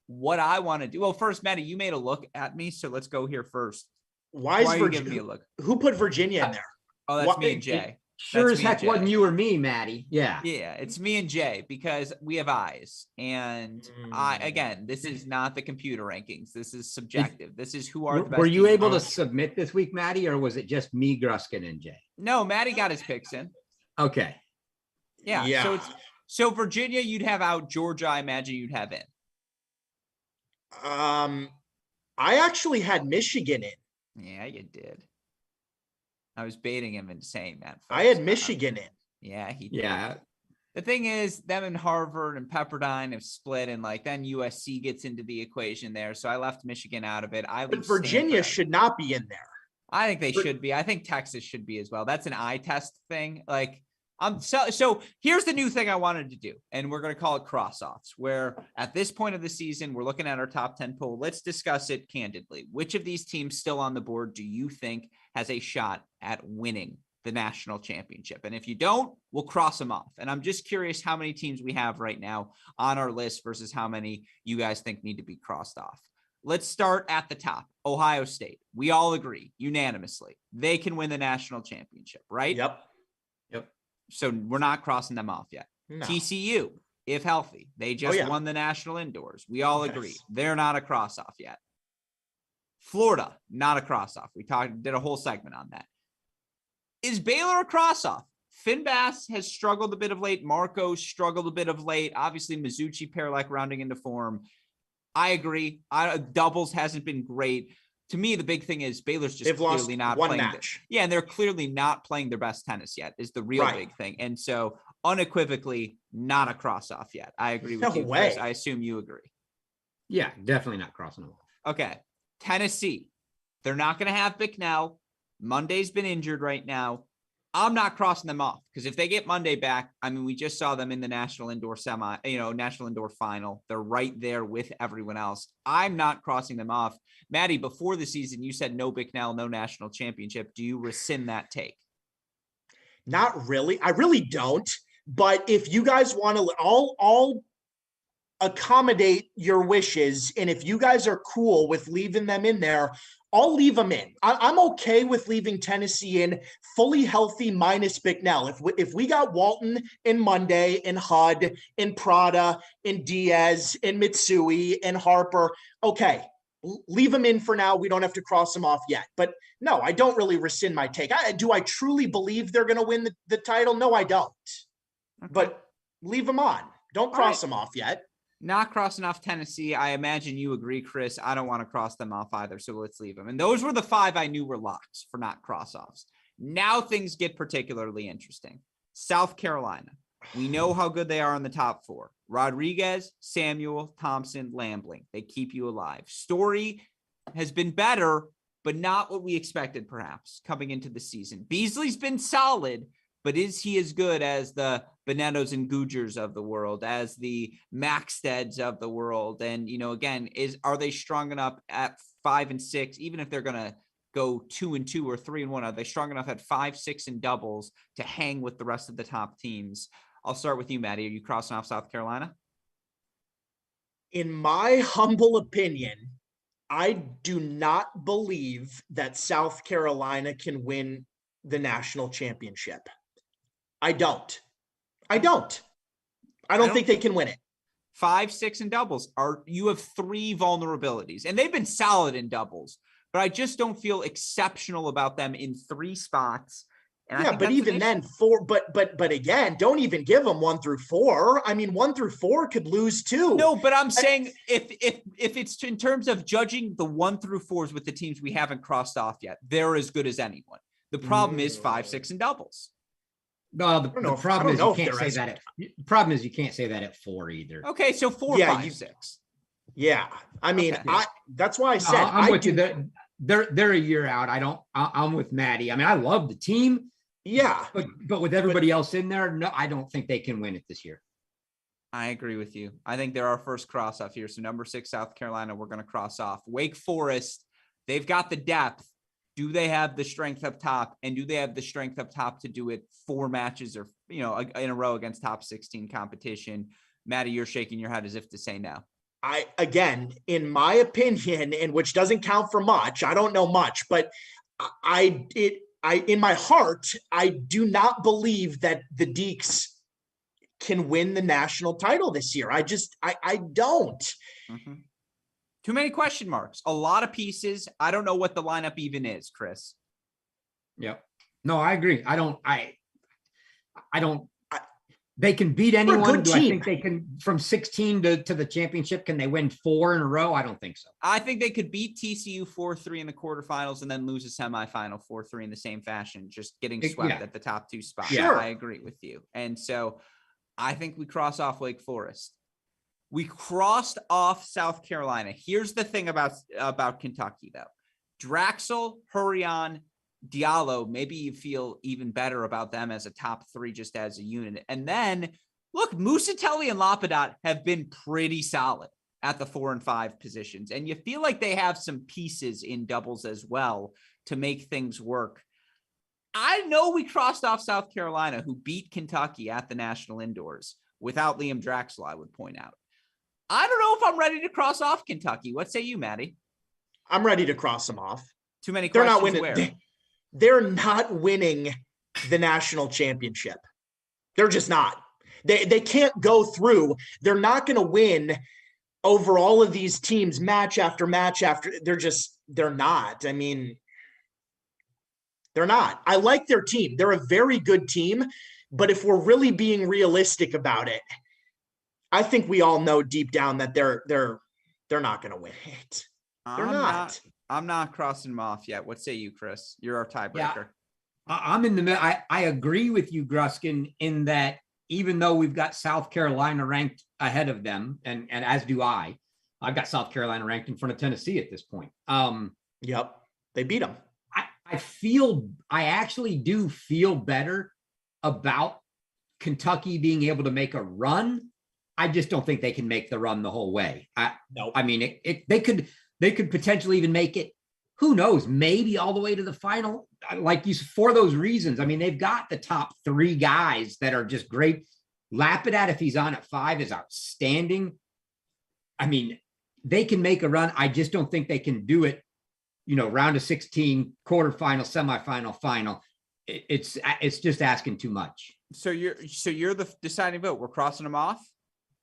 what I want to do, well, first, Maddie, you made a look at me, so let's go here first. Why are you giving me a look? Who put Virginia in there? Oh, that's me and Jay. Sure as heck wasn't you or me, Maddie. Yeah, it's me and Jay, because we have eyes. And this is not the computer rankings. This is subjective. This is who are the best. Were you able to submit this week, Maddie, or was it just me, Gruskin, and Jay? No, Maddie got his picks in. Okay. Yeah. So Virginia, you'd have out. Georgia, I imagine you'd have in. I actually had Michigan in. Yeah, you did. I was baiting him into saying that. I had Michigan in. Yeah, he did. Yeah. The thing is, them and Harvard and Pepperdine have split, and then USC gets into the equation there. So I left Michigan out of it. But Virginia should not be in there. I think they should be. I think Texas should be as well. That's an eye test thing. So here's the new thing I wanted to do, and we're going to call it Crossoffs, where at this point of the season, we're looking at our top 10 poll. Let's discuss it candidly. Which of these teams still on the board do you think has a shot at winning the national championship? And if you don't, we'll cross them off. And I'm just curious how many teams we have right now on our list versus how many you guys think need to be crossed off. Let's start at the top. Ohio State. We all agree unanimously they can win the national championship, right? Yep. So we're not crossing them off yet. No. TCU, if healthy, they just won the national indoors. We all agree they're not a cross off yet. Florida, not a cross off. We did a whole segment on that. Is Baylor a cross off? Finn Bass has struggled a bit of late. Marco struggled a bit of late. Obviously, Mizuchi Pearlak rounding into form. I agree. Doubles hasn't been great. To me, the big thing is Baylor's just clearly not playing. Match. And they're clearly not playing their best tennis yet is the real big thing. And so unequivocally not a cross off yet. I agree with you, Chris. I assume you agree. Yeah, definitely not crossing them off. Okay. Tennessee. They're not going to have Bicknell. Monday's been injured right now. I'm not crossing them off because if they get Monday back, I mean, we just saw them in the national indoor national indoor final. They're right there with everyone else. I'm not crossing them off. Maddie, before the season, you said no Bicknell, no national championship. Do you rescind that take? Not really. I really don't. But if you guys want to, I'll accommodate your wishes. And if you guys are cool with leaving them in there, I'll leave them in. I'm okay with leaving Tennessee in fully healthy minus Bicknell. If we got Walton and Monday and Hud and Prada and Diaz and Mitsui and Harper, okay, leave them in for now. We don't have to cross them off yet. But no, I don't really rescind my take. Do I truly believe they're going to win the title? No, I don't. Okay. But leave them on. Don't cross them off yet. Not crossing off Tennessee. I imagine you agree, Chris. I don't want to cross them off either, so let's leave them. And those were the 5 I knew were locks for not cross-offs. Now things get particularly interesting. South Carolina. We know how good they are in the top 4. Rodriguez, Samuel, Thompson, Lambling. They keep you alive. Story has been better, but not what we expected, perhaps, coming into the season. Beasley's been solid, but is he as good as the Benettos and Googers of the world, as the Maxteds of the world? And, again, are they strong enough at 5 and 6, even if they're going to go 2 and 2 or 3 and 1? Are they strong enough at 5, 6 and doubles to hang with the rest of the top teams? I'll start with you, Maddie. Are you crossing off South Carolina? In my humble opinion, I do not believe that South Carolina can win the national championship. I don't think they can win it. 5, 6 and doubles you have 3 vulnerabilities, and they've been solid in doubles, but I just don't feel exceptional about them in 3 spots. And but even then 4, but again, don't even give them 1 through 4. I mean, 1 through 4 could lose too. No, but I'm saying if it's in terms of judging the 1 through 4s with the teams we haven't crossed off yet, they're as good as anyone. The problem is 5, 6 and doubles. No, the problem is you can't say that. The problem is you can't say that at 4 either. Okay, so 4, 5, 6. Yeah, I mean, okay. That's why I said I'm with you. They're a year out. I'm with Maddie. I mean, I love the team. Yeah, but with everybody else in there, no, I don't think they can win it this year. I agree with you. I think they're our first cross off here. So number 6, South Carolina, we're going to cross off. Wake Forest, they've got the depth. Do they have the strength up top? And do they have the strength up top to do it 4 matches or, in a row against top 16 competition? Maddie, you're shaking your head as if to say no. Again, in my opinion, and which doesn't count for much, I don't know much, but in my heart, I do not believe that the Deeks can win the national title this year. I don't. Mm-hmm. Too many question marks, a lot of pieces. I don't know what the lineup even is, Chris. Yep. No, I agree. I don't. They can beat anyone. Do I think they can from 16 to the championship? Can they win 4 in a row? I don't think so. I think they could beat TCU 4-3 in the quarterfinals and then lose a semifinal 4-3 in the same fashion, just getting swept at the top 2 spots. Sure. I agree with you. And so I think we cross off Wake Forest. We crossed off South Carolina. Here's the thing about Kentucky, though. Draxel, Hurrion, Diallo, maybe you feel even better about them as a top 3 just as a unit. And then, look, Musatelli and Lapidat have been pretty solid at the 4 and 5 positions. And you feel like they have some pieces in doubles as well to make things work. I know we crossed off South Carolina, who beat Kentucky at the National Indoors without Liam Draxel, I would point out. I don't know if I'm ready to cross off Kentucky. What say you, Maddie? I'm ready to cross them off. Too many questions. They're not winning. They're not winning the national championship. They're just not. They can't go through. They're not going to win over all of these teams match after match after. They're not. I mean, they're not. I like their team. They're a very good team. But if we're really being realistic about it, I think we all know deep down that they're not going to win it. They're not. I'm not crossing them off yet. What say you, Chris? You're our tiebreaker. Yeah, I'm in the middle. I agree with you, Gruskin, in that even though we've got South Carolina ranked ahead of them, and as do I've got South Carolina ranked in front of Tennessee at this point. Yep. They beat them. I actually do feel better about Kentucky being able to make a run. I just don't think they can make the run the whole way. No. I mean, they could potentially even make it, who knows, maybe all the way to the final. Like you, for those reasons, I mean, they've got the top 3 guys that are just great. Lapidat, if he's on at 5, is outstanding. I mean, they can make a run. I just don't think they can do it round of 16, quarterfinal, semifinal, final. It's just asking too much. So you're the deciding vote. We're crossing them off.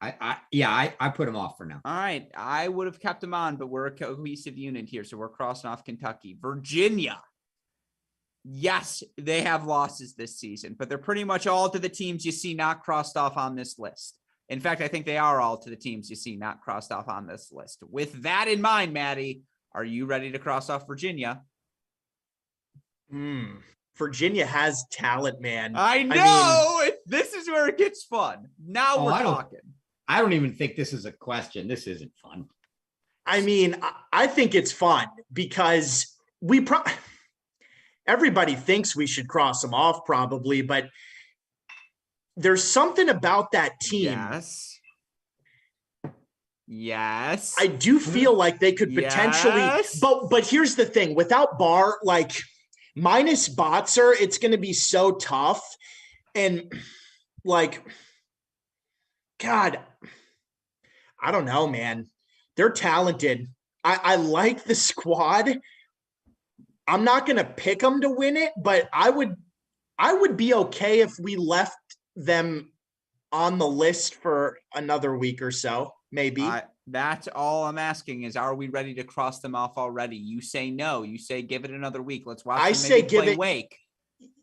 I put them off for now. All right. I would have kept them on, but we're a cohesive unit here. So we're crossing off Kentucky. Virginia. Yes, they have losses this season, but they're pretty much all to the teams you see not crossed off on this list. In fact, I think they are all to the teams you see not crossed off on this list. With that in mind, Maddie, are you ready to cross off Virginia? Virginia has talent, man. I know. This is where it gets fun. Now we're talking. I don't even think this is a question. This isn't fun. I mean, I think it's fun because everybody thinks we should cross them off probably, but there's something about that team. Yes. I do feel like they could potentially, but here's the thing, without Barr, like minus Botzer, it's going to be so tough. And like, God, I don't know, man. They're talented. I like the squad. I'm not going to pick them to win it, but I would be okay if we left them on the list for another week or so, maybe. That's all I'm asking is, are we ready to cross them off already? You say no. You say give it another week. Let's watch. I say give it. Wake.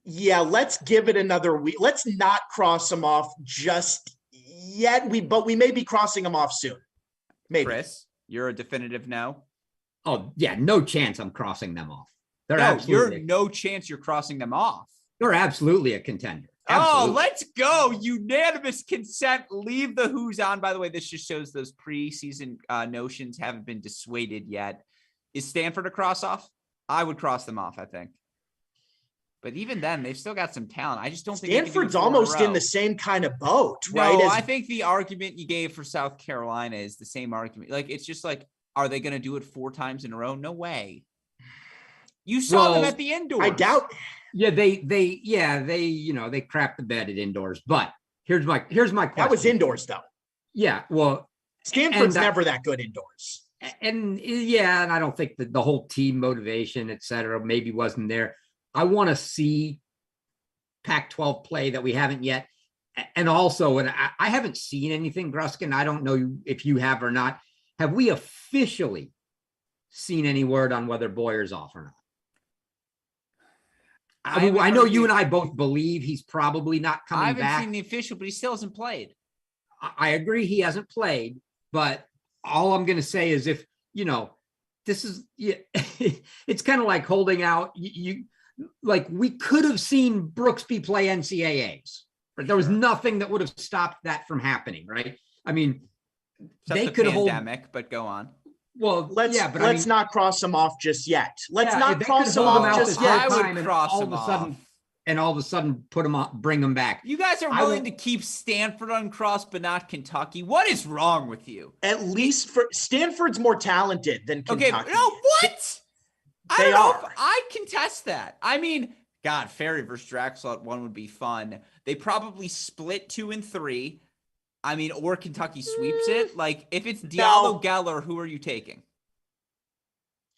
Yeah, let's give it another week. Let's not cross them off just yet. But we may be crossing them off soon. Maybe. Chris, you're a definitive no. Oh yeah, no chance I'm crossing them off. You're no chance you're crossing them off. They're absolutely a contender. Absolutely. Oh, let's go. Unanimous consent. Leave the who's on. By the way, this just shows those preseason notions haven't been dissuaded yet. Is Stanford a cross off? I would cross them off, I think. But even then, they've still got some talent. I just don't think Stanford's almost in the same kind of boat, right? No, I think the argument you gave for South Carolina is the same argument. Like, it's just like, are they going to do it 4 times in a row? No way. You saw them at the indoors. I doubt. Yeah, they crapped the bed at indoors. But here's my question. That was indoors though. Yeah, well, Stanford's never that good indoors. And I don't think that the whole team motivation, et cetera, maybe wasn't there. I want to see Pac-12 play that we haven't yet. And also, and I haven't seen anything, Gruskin. I don't know if you have or not. Have we officially seen any word on whether Boyer's off or not? I know you and I both believe he's probably not coming back. I haven't seen the official, but he still hasn't played. I agree he hasn't played, but all I'm going to say is if, this is, it's kind of like holding out. Like we could have seen Brooksby play NCAAs, but there was nothing that would have stopped that from happening, right? I mean, they could hold. But go on. Well, let's not cross them off just yet. Let's not cross them off just yet. I would cross them off. And all of a sudden put them on, bring them back. You guys are willing to keep Stanford uncrossed, but not Kentucky. What is wrong with you? At least for Stanford's more talented than Kentucky. Okay, no, what? I don't know if I contest that. I mean, God, Ferry versus Drexel at 1 would be fun. They probably split 2 and 3. I mean, or Kentucky sweeps it. Like, if it's Diallo, Geller, who are you taking?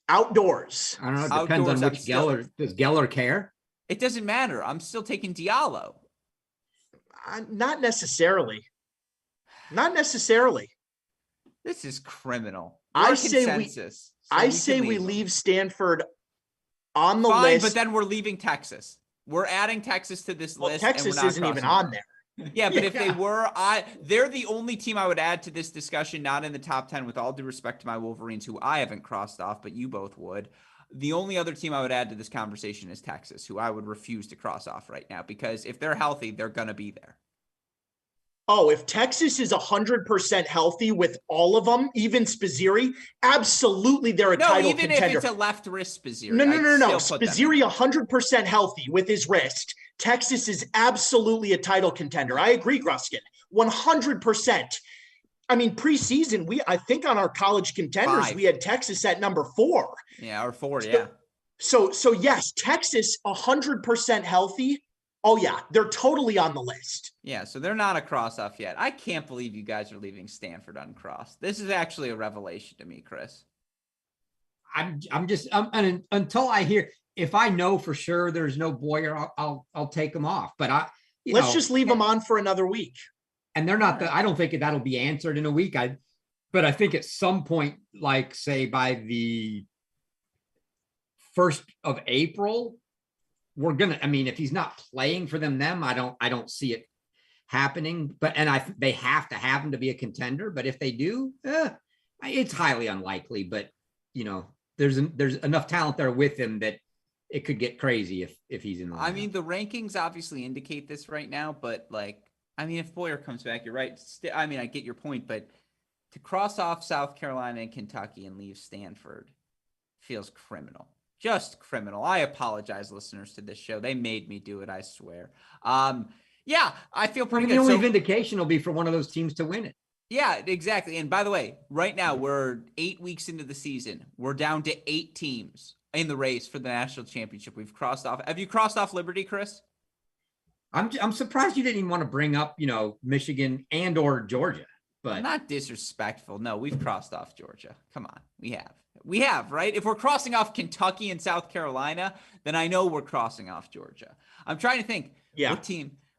Outdoors. I don't know. It depends on which Geller. Does Geller care? It doesn't matter. I'm still taking Diallo. Not necessarily. Not necessarily. This is criminal. I say we leave Stanford on the list. But then we're leaving Texas. We're adding Texas to this list. Texas isn't even on there. Yeah, but if they were, they're the only team I would add to this discussion, not in the top 10, with all due respect to my Wolverines, who I haven't crossed off, but you both would. The only other team I would add to this conversation is Texas, who I would refuse to cross off right now, because if they're healthy, they're going to be there. Oh, if Texas is 100% healthy with all of them, even Spizzirri, absolutely they're a title contender. Even if it's a left wrist Spizzirri. No. Spizzirri 100% healthy with his wrist. Texas is absolutely a title contender. I agree, Gruskin. 100%. I mean, preseason, I think on our college contenders, we had Texas at number 4. Yeah, or 4, yeah. So yes, Texas 100% healthy. Oh, yeah, they're totally on the list. Yeah, so they're not a cross-off yet. I can't believe you guys are leaving Stanford uncrossed. This is actually a revelation to me, Chris. And until I hear, if I know for sure there's no Boyer, I'll take them off. But let's just leave them on for another week. And they're not I don't think that'll be answered in a week. But I think at some point, like say by the 1st of April, we're gonna. I mean, if he's not playing for them, I don't see it happening. But they have to have him to be a contender. But if they do, it's highly unlikely. But there's enough talent there with him that it could get crazy if he's in the lineup. I mean, the rankings obviously indicate this right now, but if Boyer comes back, you're right. I get your point, but to cross off South Carolina and Kentucky and leave Stanford feels criminal. Just criminal. I apologize, listeners to this show. They made me do it, I swear. Yeah, I feel pretty good. The only vindication will be for one of those teams to win it. Yeah, exactly. And by the way, right now we're 8 weeks into the season. We're down to 8 teams in the race for the national championship. We've crossed off. Have you crossed off Liberty, Chris? I'm surprised you didn't even want to bring up, Michigan and or Georgia. But I'm not disrespectful. No, we've crossed off Georgia. Come on. We have, right? If we're crossing off Kentucky and South Carolina, then I know we're crossing off Georgia. I'm trying to think. Yeah.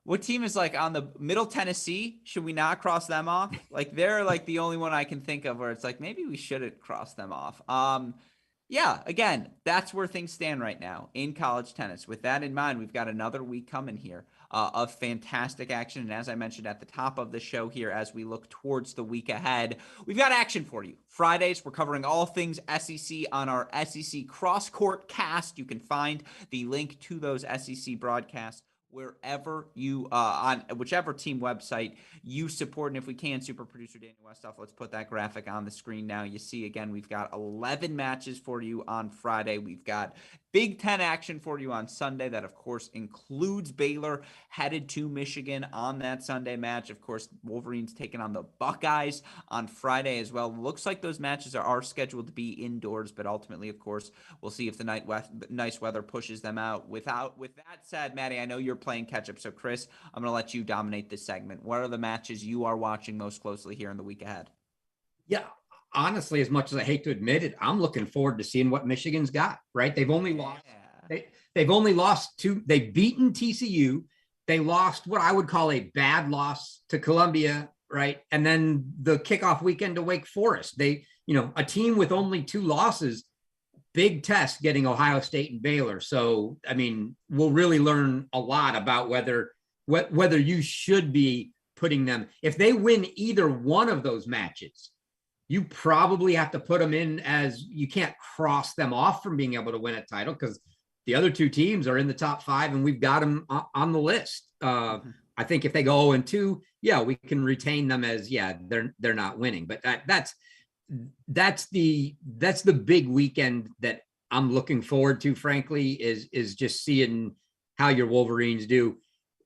What team is on the Middle Tennessee? Should we not cross them off? They're the only one I can think of where it's maybe we shouldn't cross them off. Yeah, again, that's where things stand right now in college tennis. With that in mind, we've got another week coming here of fantastic action. And as I mentioned at the top of the show here, as we look towards the week ahead, we've got action for you. Fridays, we're covering all things SEC on our SEC Cross Court Cast. You can find the link to those SEC broadcasts wherever you on whichever team website you support. And if we can, super producer Daniel Westhoff, let's put that graphic on the screen now. You see, again, we've got 11 matches for you on Friday. We've got Big Ten action for you on Sunday. That, of course, includes Baylor headed to Michigan on that Sunday match. Of course, Wolverines taking on the Buckeyes on Friday as well. Looks like those matches are scheduled to be indoors, but ultimately, of course, we'll see if the nice weather pushes them out. With that said, Maddie, I know you're playing catch up. So, Chris, I'm going to let you dominate this segment. What are the matches you are watching most closely here in the week ahead? Yeah. Honestly, as much as I hate to admit it, I'm looking forward to seeing what Michigan's got, right? They've only lost. They've only lost 2. They've beaten TCU. They lost what I would call a bad loss to Columbia, right? And then the kickoff weekend to Wake Forest. They, a team with only 2 losses, big test getting Ohio State and Baylor. So, we'll really learn a lot about whether you should be putting them. If they win either one of those matches, you probably have to put them in as you can't cross them off from being able to win a title because the other 2 teams are in the top 5 and we've got them on the list. I think if they go 0-2, we can retain them as, they're not winning. But that's the big weekend that I'm looking forward to, frankly, is just seeing how your Wolverines do.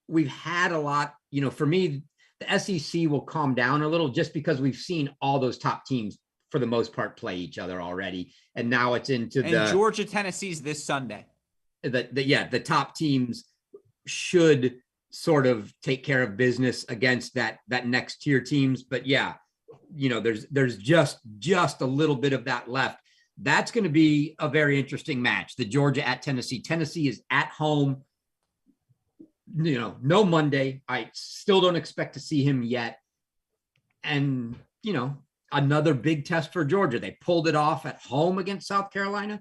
We've had a lot, for me, the SEC will calm down a little just because we've seen all those top teams for the most part play each other already. And now it's into Georgia, Tennessee's this Sunday. The top teams should sort of take care of business against that next tier teams. But there's just a little bit of that left. That's going to be a very interesting match. The Georgia at Tennessee. Tennessee is at home. No Monday. I still don't expect to see him yet. And, another big test for Georgia. They pulled it off at home against South Carolina.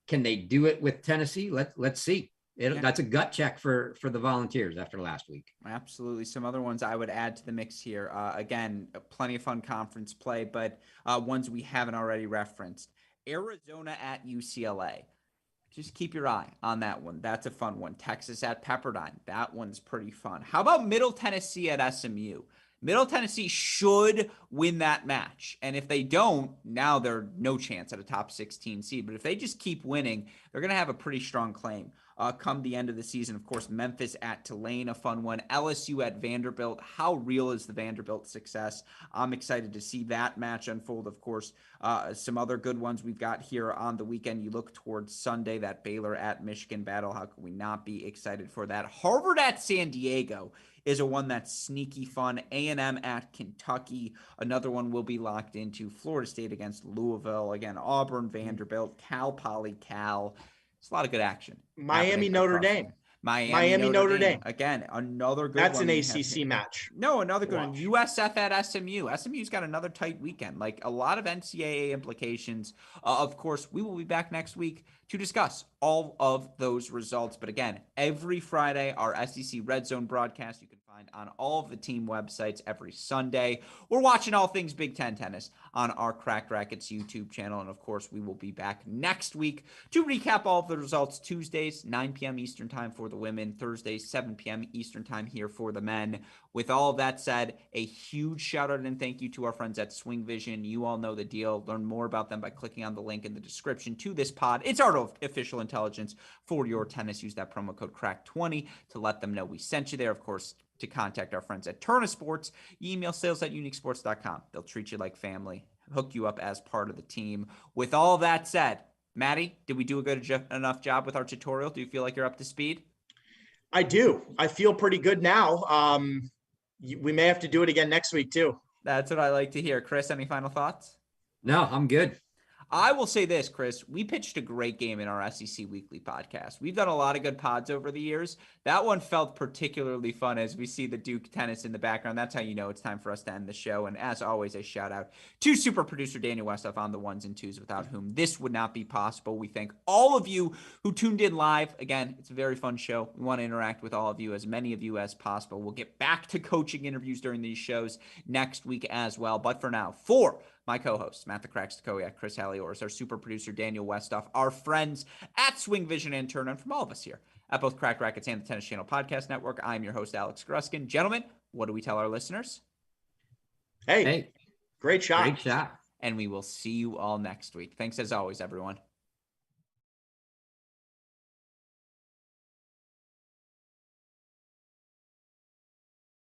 Can they do it with Tennessee? Let's see. That's a gut check for the Volunteers after last week. Absolutely. Some other ones I would add to the mix here. Again, plenty of fun conference play, but ones we haven't already referenced. Arizona at UCLA. Just keep your eye on that one. That's a fun one. Texas at Pepperdine. That one's pretty fun. How about Middle Tennessee at SMU? Middle Tennessee should win that match. And if they don't, now they're no chance at a top 16 seed. But if they just keep winning, they're going to have a pretty strong claim come the end of the season. Of course, Memphis at Tulane, a fun one. LSU at Vanderbilt. How real is the Vanderbilt success? I'm excited to see that match unfold. Of course, some other good ones we've got here on the weekend. You look towards Sunday, that Baylor at Michigan battle. How can we not be excited for that? Harvard at San Diego is a one that's sneaky fun. A&M at Kentucky. Another one will be locked into Florida State against Louisville. Again, Auburn, Vanderbilt, Cal Poly Cal. It's a lot of good action. Miami, Notre Dame. Miami, Notre Dame. Again, another good That's one. That's an ACC match. No, another good one. USF at SMU. SMU's got another tight weekend. Like a lot of NCAA implications. Of course, we will be back next week to discuss all of those results. But again, every Friday, our SEC Red Zone broadcast you can find on all of the team websites every Sunday. We're watching all things Big Ten tennis on our Cracked Racquets YouTube channel. And of course, we will be back next week to recap all of the results. Tuesdays, 9 p.m. Eastern time for the women. Thursdays, 7 p.m. Eastern time here for the men. With all of that said, a huge shout out and thank you to our friends at SwingVision. You all know the deal. Learn more about them by clicking on the link in the description to this pod. It's artificial intelligence for your tennis. Use that promo code CRACK20 to let them know we sent you there. Of course, to contact our friends at Turner Sports, email sales@uniquesports.com. They'll treat you like family, hook you up as part of the team. With all that said, Maddie, did we do a good enough job with our tutorial? Do you feel like you're up to speed? I do. I feel pretty good now. We may have to do it again next week too. That's what I like to hear. Chris, any final thoughts? No, I'm good. I will say this, Chris, we pitched a great game in our SEC Weekly podcast. We've done a lot of good pods over the years. That one felt particularly fun as we see the Duke tennis in the background. That's how you know it's time for us to end the show. And as always, a shout out to super producer Daniel Westhoff on the ones and twos, without whom this would not be possible. We thank all of you who tuned in live. Again, it's a very fun show. We want to interact with all of you, as many of you as possible. We'll get back to coaching interviews during these shows next week as well. But for now, for my co-hosts, Matt the Crack Stachowiak, Chris Halioris, our super producer, Daniel Westhoff, our friends at SwingVision and Turner, and from all of us here at both Cracked Racquets and the Tennis Channel Podcast Network, I'm your host, Alex Gruskin. Gentlemen, what do we tell our listeners? Hey, great shot. Great shot. And we will see you all next week. Thanks as always, everyone.